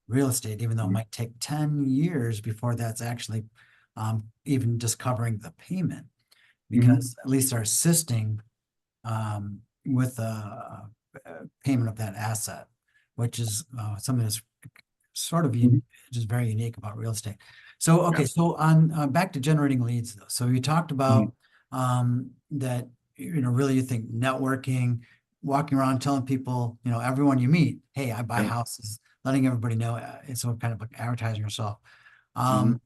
[SPEAKER 2] real estate, even though it
[SPEAKER 1] mhm,
[SPEAKER 2] might take 10 years before that's actually even just covering the payment,
[SPEAKER 1] mhm,
[SPEAKER 2] because at least they're assisting with the payment of that asset, which is something that's sort of
[SPEAKER 1] mhm.
[SPEAKER 2] just very unique about real estate. So,
[SPEAKER 1] Yeah.
[SPEAKER 2] okay, so on back to generating leads though. So you talked
[SPEAKER 1] Mhm,
[SPEAKER 2] about that, really you think networking, walking around telling people, everyone you meet, hey, I buy
[SPEAKER 1] yeah.
[SPEAKER 2] houses, letting everybody know. It's so kind of like advertising yourself.
[SPEAKER 1] Mhm.
[SPEAKER 2] Um,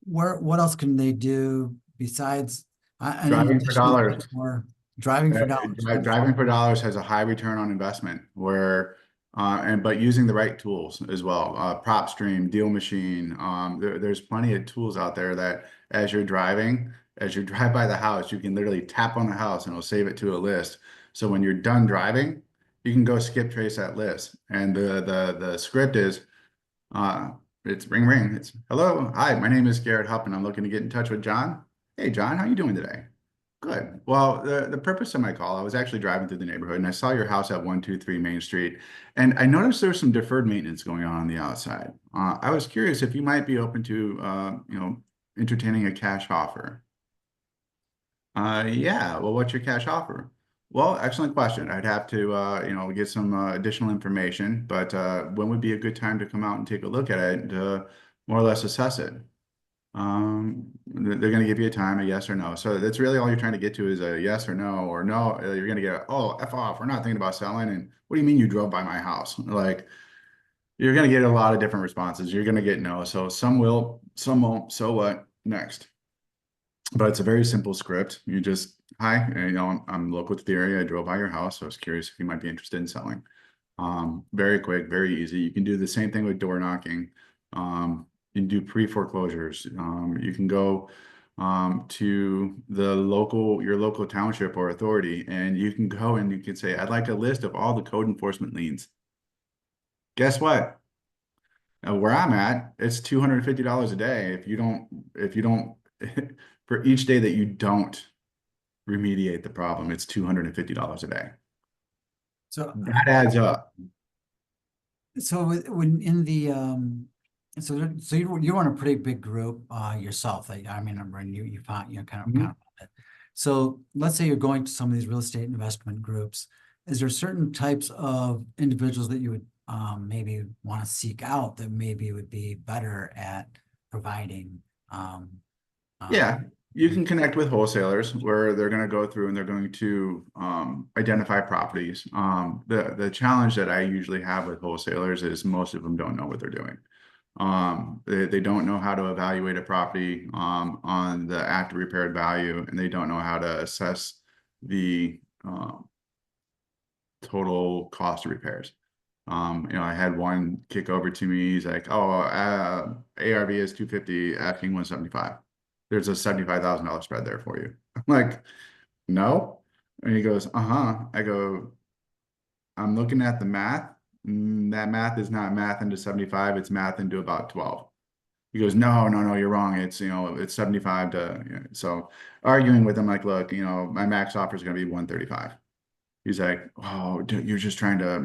[SPEAKER 2] what else can they do besides, in
[SPEAKER 1] Driving for
[SPEAKER 2] addition to
[SPEAKER 1] dollars.
[SPEAKER 2] more driving
[SPEAKER 1] Uh,
[SPEAKER 2] for dollars? What is
[SPEAKER 1] Driving for dollars has a high return on investment but using the right tools as well. Prop stream, deal machine. There's plenty of tools out there that as you drive by the house, you can literally tap on the house and it'll save it to a list. So when you're done driving, you can go skip trace that list. And the script is, uh, it's ring ring. It's hello, hi, my name is Garrett Hupp, and I'm looking to get in touch with John. Hey, John, how you doing today? Good. Well, the purpose of my call, I was actually driving through the neighborhood and I saw your house at 123 Main Street, and I noticed there's some deferred maintenance going on the outside. I was curious if you might be open to, entertaining a cash offer. Yeah. Well, what's your cash offer? Well, excellent question. I'd have to, get some additional information, but when would be a good time to come out and take a look at it and more or less assess it? They're going to give you a time, a yes or no. So that's really all you're trying to get to is a yes or no, or no. You're going to get, oh, F off. We're not thinking about selling. And what do you mean you drove by my house? Like, You're going to get a lot of different responses. You're going to get no. So some will, some won't. So what? Next. But it's a very simple script. You just, hi, I'm local to the area. I drove by your house. So I was curious if you might be interested in selling. Very quick, very easy. You can do the same thing with door knocking. You can do pre-foreclosures. You can go to your local township or authority, and you can go and you can say, I'd like a list of all the code enforcement liens. Guess what? Where I'm at, it's $250 a day. If you don't, for each day that you don't remediate the problem, it's $250 a day.
[SPEAKER 2] So,
[SPEAKER 1] That adds up.
[SPEAKER 2] when in the, so you run a pretty big group, yourself, I mean, you found, kind of. So let's say you're going to some of these real estate investment groups. Is there certain types of individuals that you would, maybe want to seek out that maybe would be better at providing,
[SPEAKER 1] Yeah, you can connect with wholesalers where they're going to go through and they're going to identify properties. The challenge that I usually have with wholesalers is most of them don't know what they're doing. They don't know how to evaluate a property on the active repaired value, and they don't know how to assess the total cost of repairs. I had one kick over to me. He's like, "Oh, ARV is 250, asking 175. There's a $75,000 spread there for you." I'm like, "No," and he goes, "Uh-huh." I go, "I'm looking at the math. That math is not math into 75. It's math into about 12." He goes, "No, no, no, you're wrong. It's 75 to." So arguing with him, like, "Look, my max offer is going to be 135." He's like, "Oh, dude, you're just trying to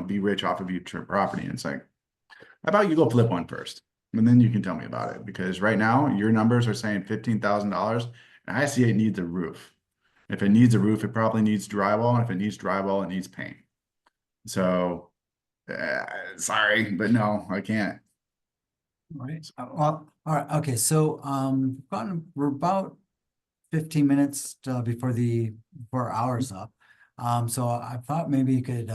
[SPEAKER 1] be rich off of your property." And it's like, how about you go flip one first? And then you can tell me about it. Because right now, your numbers are saying $15,000, and I see it needs a roof. If it needs a roof, it probably needs drywall. And if it needs drywall, it needs paint. So, sorry, but no, I can't.
[SPEAKER 2] Right. Well, all right. Okay. So, we're about 15 minutes before our hour's up. So I thought maybe you could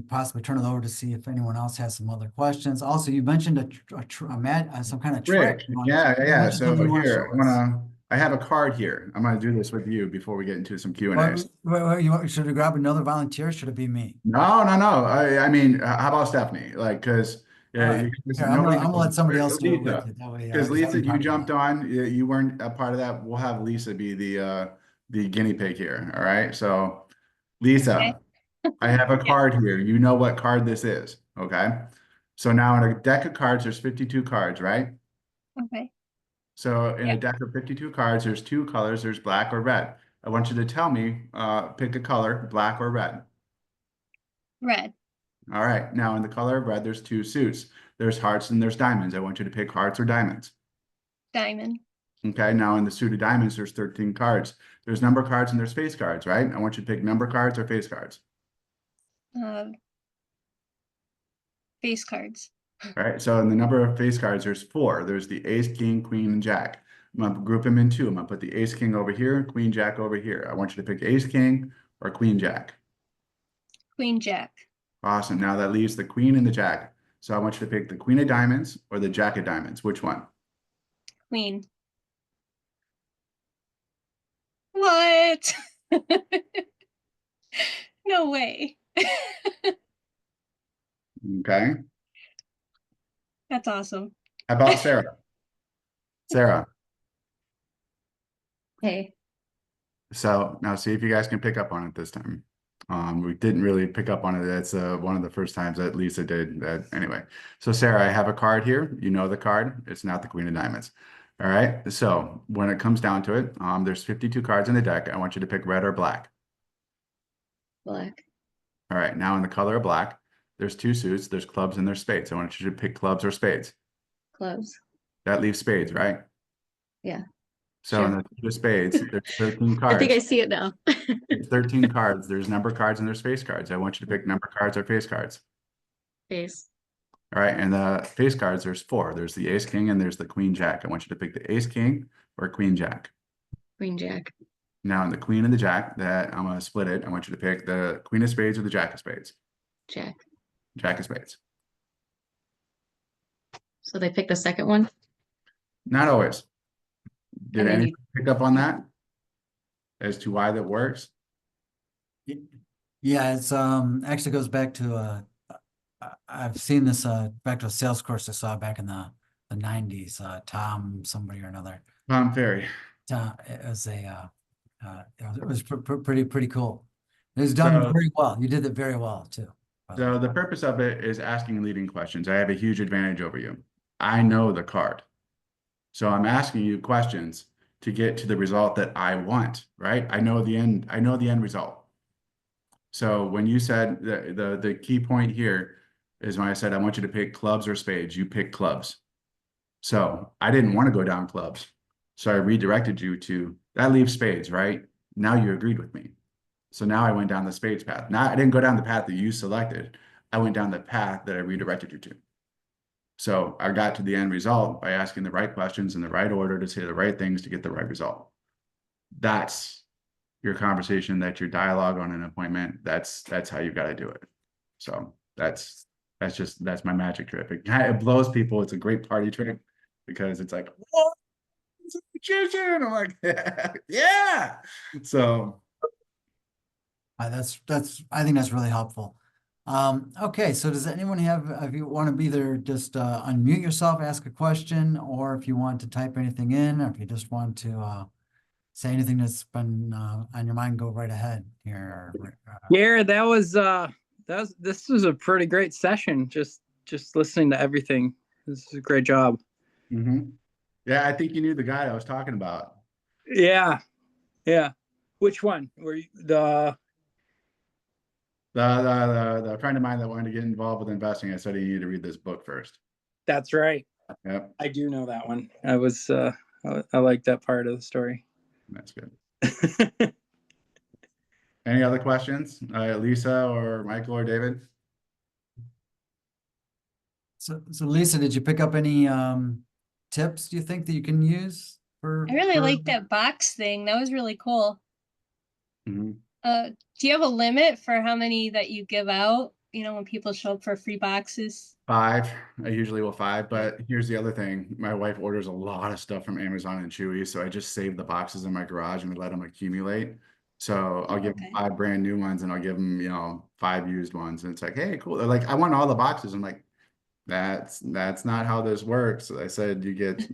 [SPEAKER 2] possibly turn it over to see if anyone else has some other questions. Also, you mentioned some kind of trick.
[SPEAKER 1] Rick, yeah, yeah,
[SPEAKER 2] You
[SPEAKER 1] yeah.
[SPEAKER 2] mentioned
[SPEAKER 1] So
[SPEAKER 2] something you want to
[SPEAKER 1] here,
[SPEAKER 2] show us.
[SPEAKER 1] I have a card here. I'm gonna do this with you before we get into some Q and
[SPEAKER 2] Well,
[SPEAKER 1] A's.
[SPEAKER 2] should we grab another volunteer? Should it be me?
[SPEAKER 1] No, no, no. I mean, how about Stephanie? Like, because
[SPEAKER 2] All right. Here,
[SPEAKER 1] nobody
[SPEAKER 2] I'm gonna
[SPEAKER 1] knows.
[SPEAKER 2] let somebody else do it with
[SPEAKER 1] Lisa,
[SPEAKER 2] you. That way,
[SPEAKER 1] because
[SPEAKER 2] because I've
[SPEAKER 1] Lisa,
[SPEAKER 2] been
[SPEAKER 1] you
[SPEAKER 2] talking a
[SPEAKER 1] jumped
[SPEAKER 2] lot.
[SPEAKER 1] on. You weren't a part of that. We'll have Lisa be the guinea pig here. All right. So,
[SPEAKER 3] Okay.
[SPEAKER 1] Lisa, I have a
[SPEAKER 3] Yeah.
[SPEAKER 1] card here. You know what card this is. Okay. So now in a deck of cards, there's 52 cards, right?
[SPEAKER 3] Okay.
[SPEAKER 1] So in a
[SPEAKER 3] Yeah.
[SPEAKER 1] deck of 52 cards, there's two colors. There's black or red. I want you to tell me, pick a color, black or red.
[SPEAKER 3] Red.
[SPEAKER 1] All right. Now in the color of red, there's two suits. There's hearts and there's diamonds. I want you to pick hearts or diamonds.
[SPEAKER 3] Diamond.
[SPEAKER 1] Okay. Now in the suit of diamonds, there's 13 cards. There's number cards and there's face cards, right? I want you to pick number cards or face cards.
[SPEAKER 3] Uh, face cards.
[SPEAKER 1] All right. So in the number of face cards, there's four. There's the ace, king, queen, and jack. I'm gonna group them in two. I'm gonna put the ace, king over here, queen, jack over here. I want you to pick ace, king, or queen, jack.
[SPEAKER 3] Queen Jack.
[SPEAKER 1] Awesome. Now that leaves the queen and the jack. So I want you to pick the queen of diamonds or the jack of diamonds. Which one?
[SPEAKER 3] Queen. What? No way.
[SPEAKER 1] Okay.
[SPEAKER 3] That's awesome.
[SPEAKER 1] How about Sarah? Sarah.
[SPEAKER 3] Hey.
[SPEAKER 1] So now see if you guys can pick up on it this time. We didn't really pick up on it. That's one of the first times that Lisa did that. Anyway, so Sarah, I have a card here. You know the card. It's not the queen of diamonds. All right. So when it comes down to it, there's 52 cards in the deck. I want you to pick red or black.
[SPEAKER 3] Black.
[SPEAKER 1] All right. Now in the color of black, there's two suits. There's clubs and there's spades. I want you to pick clubs or spades.
[SPEAKER 3] Clubs.
[SPEAKER 1] That leaves spades, right?
[SPEAKER 3] Yeah.
[SPEAKER 1] So in
[SPEAKER 3] Sure.
[SPEAKER 1] the two of spades, there's 13
[SPEAKER 3] I think I
[SPEAKER 1] cards.
[SPEAKER 3] see it now.
[SPEAKER 1] There's 13 cards. There's number cards and there's face cards. I want you to pick number cards or face cards.
[SPEAKER 3] Face.
[SPEAKER 1] All right. And the face cards, there's four. There's the ace king and there's the queen jack. I want you to pick the ace king or queen jack.
[SPEAKER 3] Queen Jack.
[SPEAKER 1] Now in the queen and the jack, that I'm gonna split it. I want you to pick the queen of spades or the jack of spades.
[SPEAKER 3] Jack.
[SPEAKER 1] Jack of spades.
[SPEAKER 3] So they pick the second one?
[SPEAKER 1] Not always. Did
[SPEAKER 3] And then
[SPEAKER 1] anyone
[SPEAKER 3] you,
[SPEAKER 1] pick up on that as to why that works?
[SPEAKER 2] Yeah, it's actually goes back to I've seen this back to a sales course I saw back in the 90s, Tom somebody or another.
[SPEAKER 1] Tom Ferry.
[SPEAKER 2] It was it was pretty cool. It was done
[SPEAKER 1] So,
[SPEAKER 2] very well. You did it very well too, by the way.
[SPEAKER 1] so the purpose of it is asking leading questions. I have a huge advantage over you. I know the card. So I'm asking you questions to get to the result that I want, right? I know the end result. So when you said the key point here is when I said I want you to pick clubs or spades, you pick clubs. So I didn't want to go down clubs. So I redirected you to that leaves spades, right? Now you agreed with me. So now I went down the spades path. Now I didn't go down the path that you selected. I went down the path that I redirected you to. So I got to the end result by asking the right questions in the right order to say the right things to get the right result. That's your conversation, that's your dialogue on an appointment. That's how you got to do it. So that's my magic trick. It blows people. It's a great party trick because it's like, what? It's a magician. I'm like, yeah. So
[SPEAKER 2] I think that's really helpful. Okay, so does anyone have, if you want to either just unmute yourself, ask a question, or if you want to type anything in, or if you just want to say anything that's been on your mind, go right ahead here.
[SPEAKER 4] Yeah, this was a pretty great session. Just listening to everything. This is a great job.
[SPEAKER 1] yeah, I think you knew the guy I was talking about.
[SPEAKER 4] Yeah. Which one? Were you
[SPEAKER 1] The friend of mine that wanted to get involved with investing, I said he needed to read this book first.
[SPEAKER 4] That's right.
[SPEAKER 1] Yep,
[SPEAKER 4] I do know that one. I like that part of the story.
[SPEAKER 1] that's good. Any other questions? Lisa or Michael or David?
[SPEAKER 2] So Lisa, did you pick up any tips, do you think, that you can use for?
[SPEAKER 5] I really like that box thing. That was really cool.
[SPEAKER 1] Mhm.
[SPEAKER 5] Do you have a limit for how many that you give out? You know, when people show up for free boxes?
[SPEAKER 1] 5. I usually will 5, but here's the other thing. My wife orders a lot of stuff from Amazon and Chewy, so I just save the boxes in my garage and let them accumulate. So I'll give them
[SPEAKER 5] Okay.
[SPEAKER 1] 5 brand new ones and I'll give them, 5 used ones. And it's like, hey, cool. They're like, I want all the boxes. I'm like, that's not how this works. I said you get,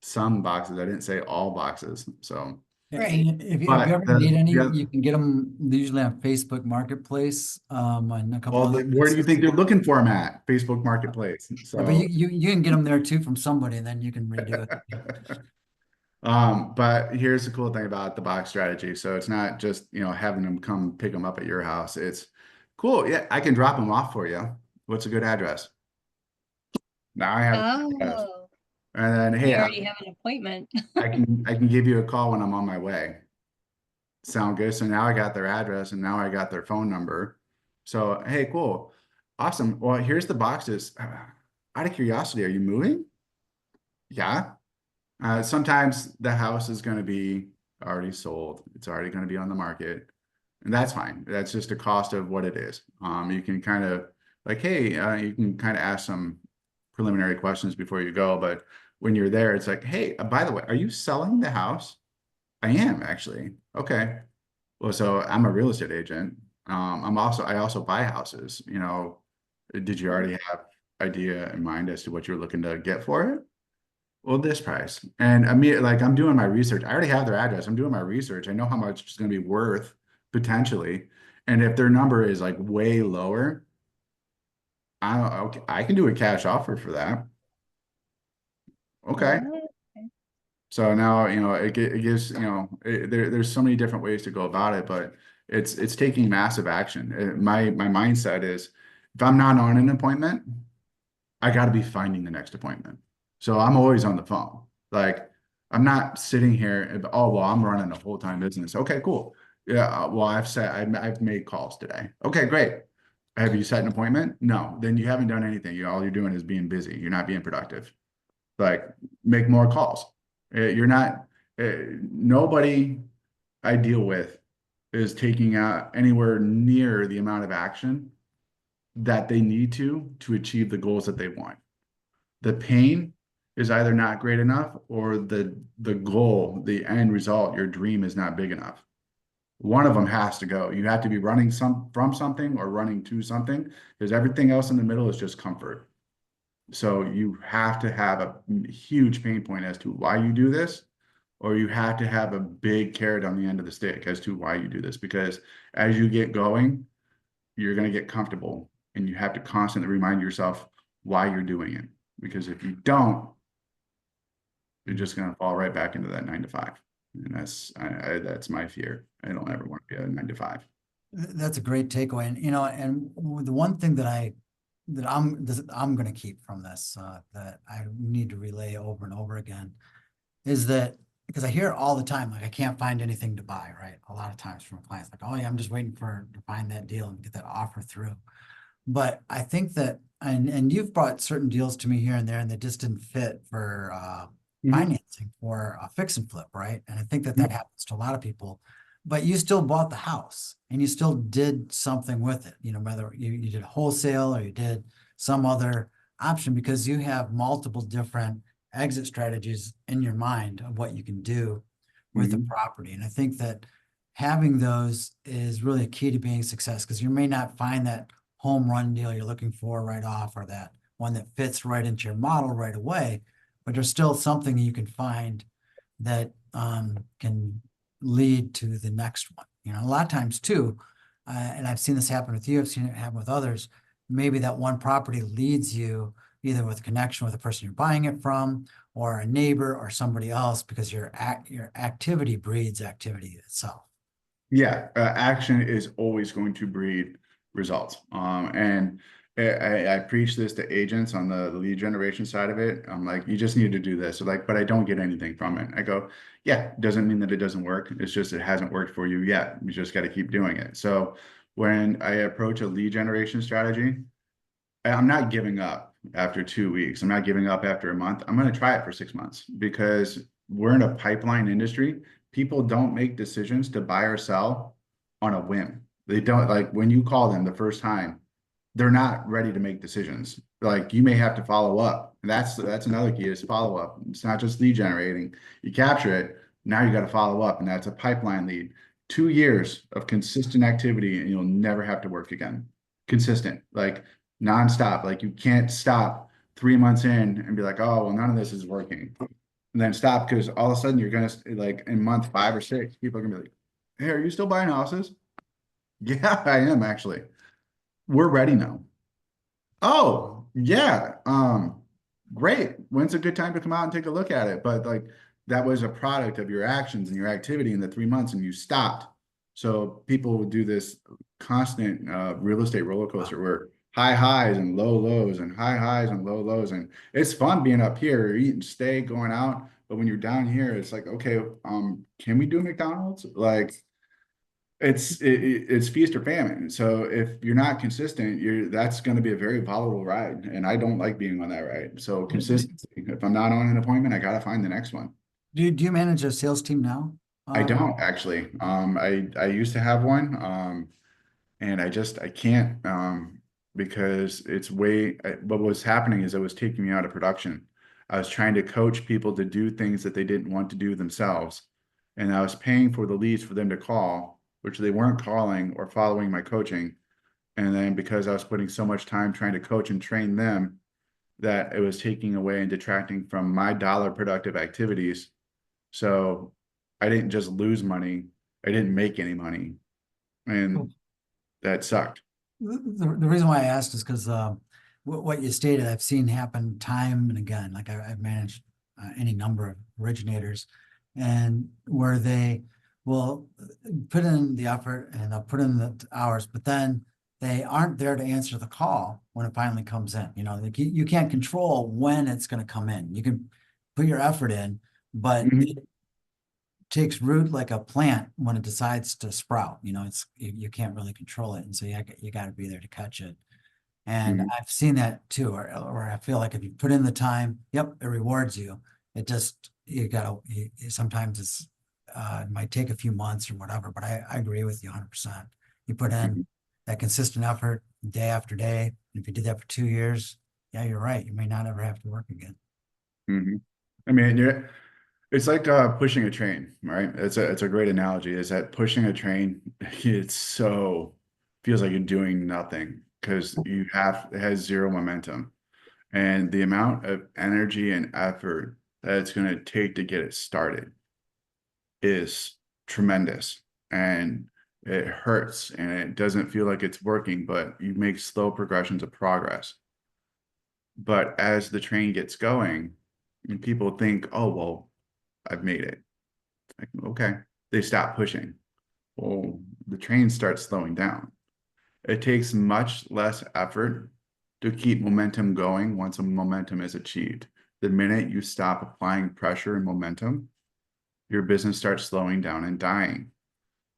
[SPEAKER 1] some boxes. I didn't say all boxes. So
[SPEAKER 5] Right.
[SPEAKER 2] If you
[SPEAKER 1] But
[SPEAKER 2] ever need any,
[SPEAKER 1] the
[SPEAKER 2] you can get them usually on Facebook Marketplace, and a couple
[SPEAKER 1] well,
[SPEAKER 2] other
[SPEAKER 1] where do you
[SPEAKER 2] places.
[SPEAKER 1] think they're looking for them at? Facebook Marketplace.
[SPEAKER 2] Yeah,
[SPEAKER 1] So
[SPEAKER 2] but you can get them there too from somebody, and then you can redo it.
[SPEAKER 1] But here's the cool thing about the box strategy. So it's not just, having them come pick them up at your house. It's cool. Yeah, I can drop them off for you. What's a good address? Now I have an address.
[SPEAKER 5] Oh,
[SPEAKER 1] And then,
[SPEAKER 5] you
[SPEAKER 1] hey,
[SPEAKER 5] already have an appointment.
[SPEAKER 1] I can give you a call when I'm on my way. Sound good? So now I got their address and now I got their phone number. So, hey, cool. Awesome. Well, here's the boxes. Out of curiosity, are you moving? Yeah. Sometimes the house is going to be already sold. It's already going to be on the market. And that's fine. That's just a cost of what it is. You can kind of like, hey, you can kind of ask some preliminary questions before you go. But when you're there, it's like, hey, by the way, are you selling the house? I am actually. Okay. Well, so I'm a real estate agent. I also buy houses. Did you already have idea in mind as to what you're looking to get for it? Well, this price. And I mean, like I'm doing my research. I already have their address. I'm doing my research. I know how much it's going to be worth potentially. And if their number is like way lower, I can do a cash offer for that. Okay.
[SPEAKER 5] Oh,
[SPEAKER 1] So now, it gives, there's so many different ways to go about it, but it's taking massive action. My mindset is if I'm not on an appointment, I got to be finding the next appointment. So I'm always on the phone. Like I'm not sitting here and, oh, well, I'm running a full-time business. Okay, cool. Yeah. Well, I've made calls today. Okay, great. Have you set an appointment? No, then you haven't done anything. All you're doing is being busy. You're not being productive. Like make more calls. You're not, nobody I deal with is taking out anywhere near the amount of action that they need to achieve the goals that they want. the pain is either not great enough or the goal, the end result, your dream is not big enough. One of them has to go. You have to be running from something or running to something, because everything else in the middle is just comfort. So you have to have a huge pain point as to why you do this, or you have to have a big carrot on the end of the stick as to why you do this. Because as you get going, you're going to get comfortable, and you have to constantly remind yourself why you're doing it. Because if you don't, you're just going to fall right back into that 9 to 5. And that's my fear. I don't ever want to be a 9 to 5.
[SPEAKER 2] That's a great takeaway. And, you know, and the one thing that I'm going to keep from this, that I need to relay over and over again, is that, because I hear it all the time, like, I can't find anything to buy, right? A lot of times from clients, like, oh yeah, I'm just waiting to find that deal and get that offer through. But I think that, and you've brought certain deals to me here and there, and they just didn't fit for financing for a fix and flip, right? And I think that happens to a lot of people. But you still bought the house, and you still did something with it, you know, whether you did wholesale or you did some other option, because you have multiple different exit strategies in your mind of what you can do with the property. And I think that having those is really a key to being success, because you may not find that home run deal you're looking for right off, or that one that fits right into your model right away, but there's still something you can find that can lead to the next one. You know, a lot of times too, and I've seen this happen with you, I've seen it happen with others, maybe that one property leads you either with a connection with the person you're buying it from, or a neighbor or somebody else, because your activity breeds activity itself.
[SPEAKER 1] Yeah, action is always going to breed results. And I preach this to agents on the lead generation side of it. I'm like, you just need to do this. So like, but I don't get anything from it. I go, yeah, doesn't mean that it doesn't work. It's just, it hasn't worked for you yet. You just got to keep doing it. So when I approach a lead generation strategy, I'm not giving up after 2 weeks. I'm not giving up after a month. I'm going to try it for 6 months, because we're in a pipeline industry. People don't make decisions to buy or sell on a whim. They don't, like, when you call them the first time, they're not ready to make decisions. Like, you may have to follow up. And that's another key, is follow up. It's not just lead generating. You capture it, now you got to follow up, and that's a pipeline lead. 2 years of consistent activity, and you'll never have to work again. Consistent, like nonstop. Like, you can't stop 3 months in and be like, oh, well, none of this is working. And then stop, because all of a sudden you're going to, like, in month 5 or 6, people are going to be like, hey, are you still buying houses? Yeah, I am, actually. We're ready now. Oh, yeah. Great. When's a good time to come out and take a look at it? But like, that was a product of your actions and your activity in the 3 months, and you stopped. So people would do this constant real estate roller coaster where high highs and low lows and high highs and low lows. And it's fun being up here, you're eating steak, going out. But when you're down here, it's like, okay, can we do McDonald's? Like, it's feast or famine. So if you're not consistent, that's going to be a very volatile ride, and I don't like being on that ride. So consistency. If I'm not on an appointment, I got to find the next one.
[SPEAKER 2] Do you manage a sales team now?
[SPEAKER 1] I don't actually. I used to have one, and I can't, because it's what was happening is it was taking me out of production. I was trying to coach people to do things that they didn't want to do themselves, and I was paying for the leads for them to call, which they weren't calling or following my coaching. And then because I was putting so much time trying to coach and train them, that it was taking away and detracting from my dollar productive activities. So I didn't just lose money, I didn't make any money. And that sucked.
[SPEAKER 2] The reason why I asked is because what you stated, I've seen happen time and again. Like, I've managed any number of originators, and where they will put in the effort and they'll put in the hours, but then they aren't there to answer the call when it finally comes in. You know, like, you can't control when it's going to come in. You can put your effort in, but it takes root like a plant when it decides to sprout. You know, you can't really control it, and so you got to be there to catch it. And I've seen that too, or I feel like if you put in the time, yep, it rewards you. It just, sometimes it might take a few months or whatever, but I agree with you 100%. You put in that consistent effort day after day. And if you did that for 2 years, yeah, you're right. You may not ever have to work again.
[SPEAKER 1] Mhm. I mean, it's like pushing a train, right? It's a great analogy. Is that pushing a train? It's so feels like you're doing nothing because it has zero momentum, and the amount of energy and effort that it's going to take to get it started is tremendous, and it hurts, and it doesn't feel like it's working, but you make slow progressions of progress. But as the train gets going, and people think, oh, well, I've made it. Like, okay, they stop pushing. Well, the train starts slowing down. It takes much less effort to keep momentum going once a momentum is achieved. The minute you stop applying pressure and momentum, your business starts slowing down and dying.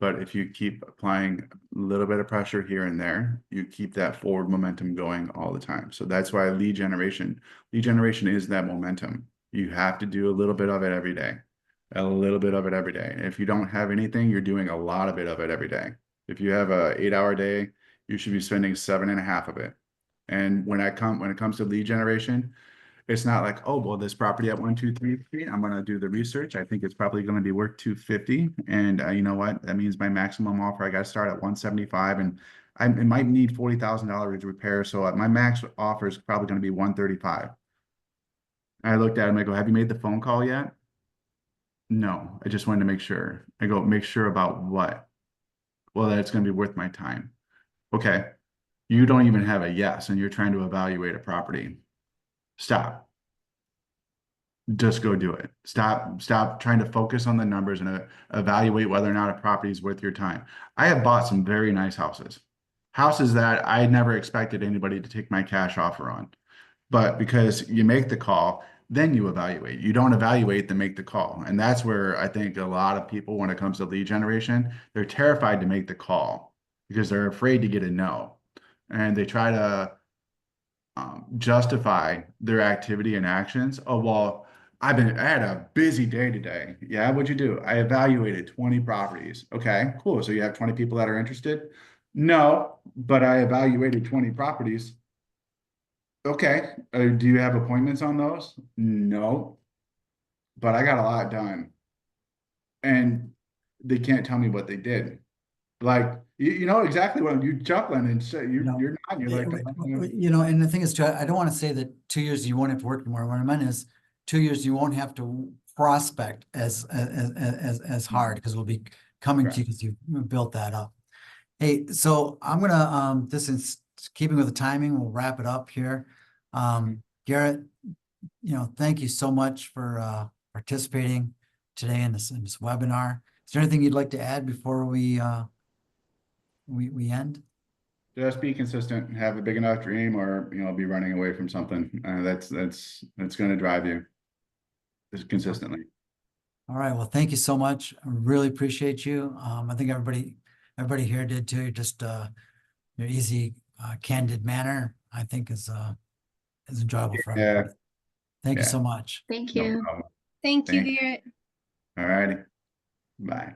[SPEAKER 1] But if you keep applying a little bit of pressure here and there, you keep that forward momentum going all the time. So that's why lead generation is that momentum. You have to do a little bit of it every day, a little bit of it every day. And if you don't have anything, you're doing a lot of it every day. If you have a 8-hour day, you should be spending 7.5 of it. And when it comes to lead generation, it's not like, oh, well, this property at 123 Street, I'm going to do the research. I think it's probably going to be worth 250. And you know what? That means my maximum offer, I got to start at 175, and it might need $40,000 repair. So my max offer is probably going to be 135. I looked at him, I go, have you made the phone call yet? No, I just wanted to make sure. I go, make sure about what? Well, that it's going to be worth my time. Okay. You don't even have a yes, and you're trying to evaluate a property. Stop. Just go do it. Stop trying to focus on the numbers and evaluate whether or not a property is worth your time. I have bought some very nice houses that I never expected anybody to take my cash offer on. But because you make the call, then you evaluate. You don't evaluate, then make the call. And that's where I think a lot of people, when it comes to lead generation, they're terrified to make the call because they're afraid to get a no. And they try to justify their activity and actions. Oh, well, I had a busy day today. Yeah, what'd you do? I evaluated 20 properties. Okay, cool. So you have 20 people that are interested? No, but I evaluated 20 properties. Okay, do you have appointments on those? No, but I got a lot done. And they can't tell me what they did. Like, you know exactly what you're chuckling and say you're
[SPEAKER 2] No.
[SPEAKER 1] not, you're like,
[SPEAKER 2] You know, and the thing is, Joe, I don't want to say that 2 years you won't have to work anymore. What I meant is 2 years you won't have to prospect as hard because we'll be coming to you because you've built that up. Hey, so I'm gonna this is keeping with the timing, we'll wrap it up here. Garrett, you know, thank you so much for participating today in this webinar. Is there anything you'd like to add before we end?
[SPEAKER 1] just be consistent, have a big enough dream, or be running away from something. That's going to drive you just consistently.
[SPEAKER 2] All right. Well, thank you so much. I really appreciate you. I think everybody here did too. You're just your easy, candid manner, I think is enjoyable for everybody. Thank you so much.
[SPEAKER 3] Thank
[SPEAKER 1] No
[SPEAKER 3] you.
[SPEAKER 1] problem.
[SPEAKER 5] Thank you,
[SPEAKER 1] Thank you.
[SPEAKER 5] Garrett.
[SPEAKER 1] All righty. Bye.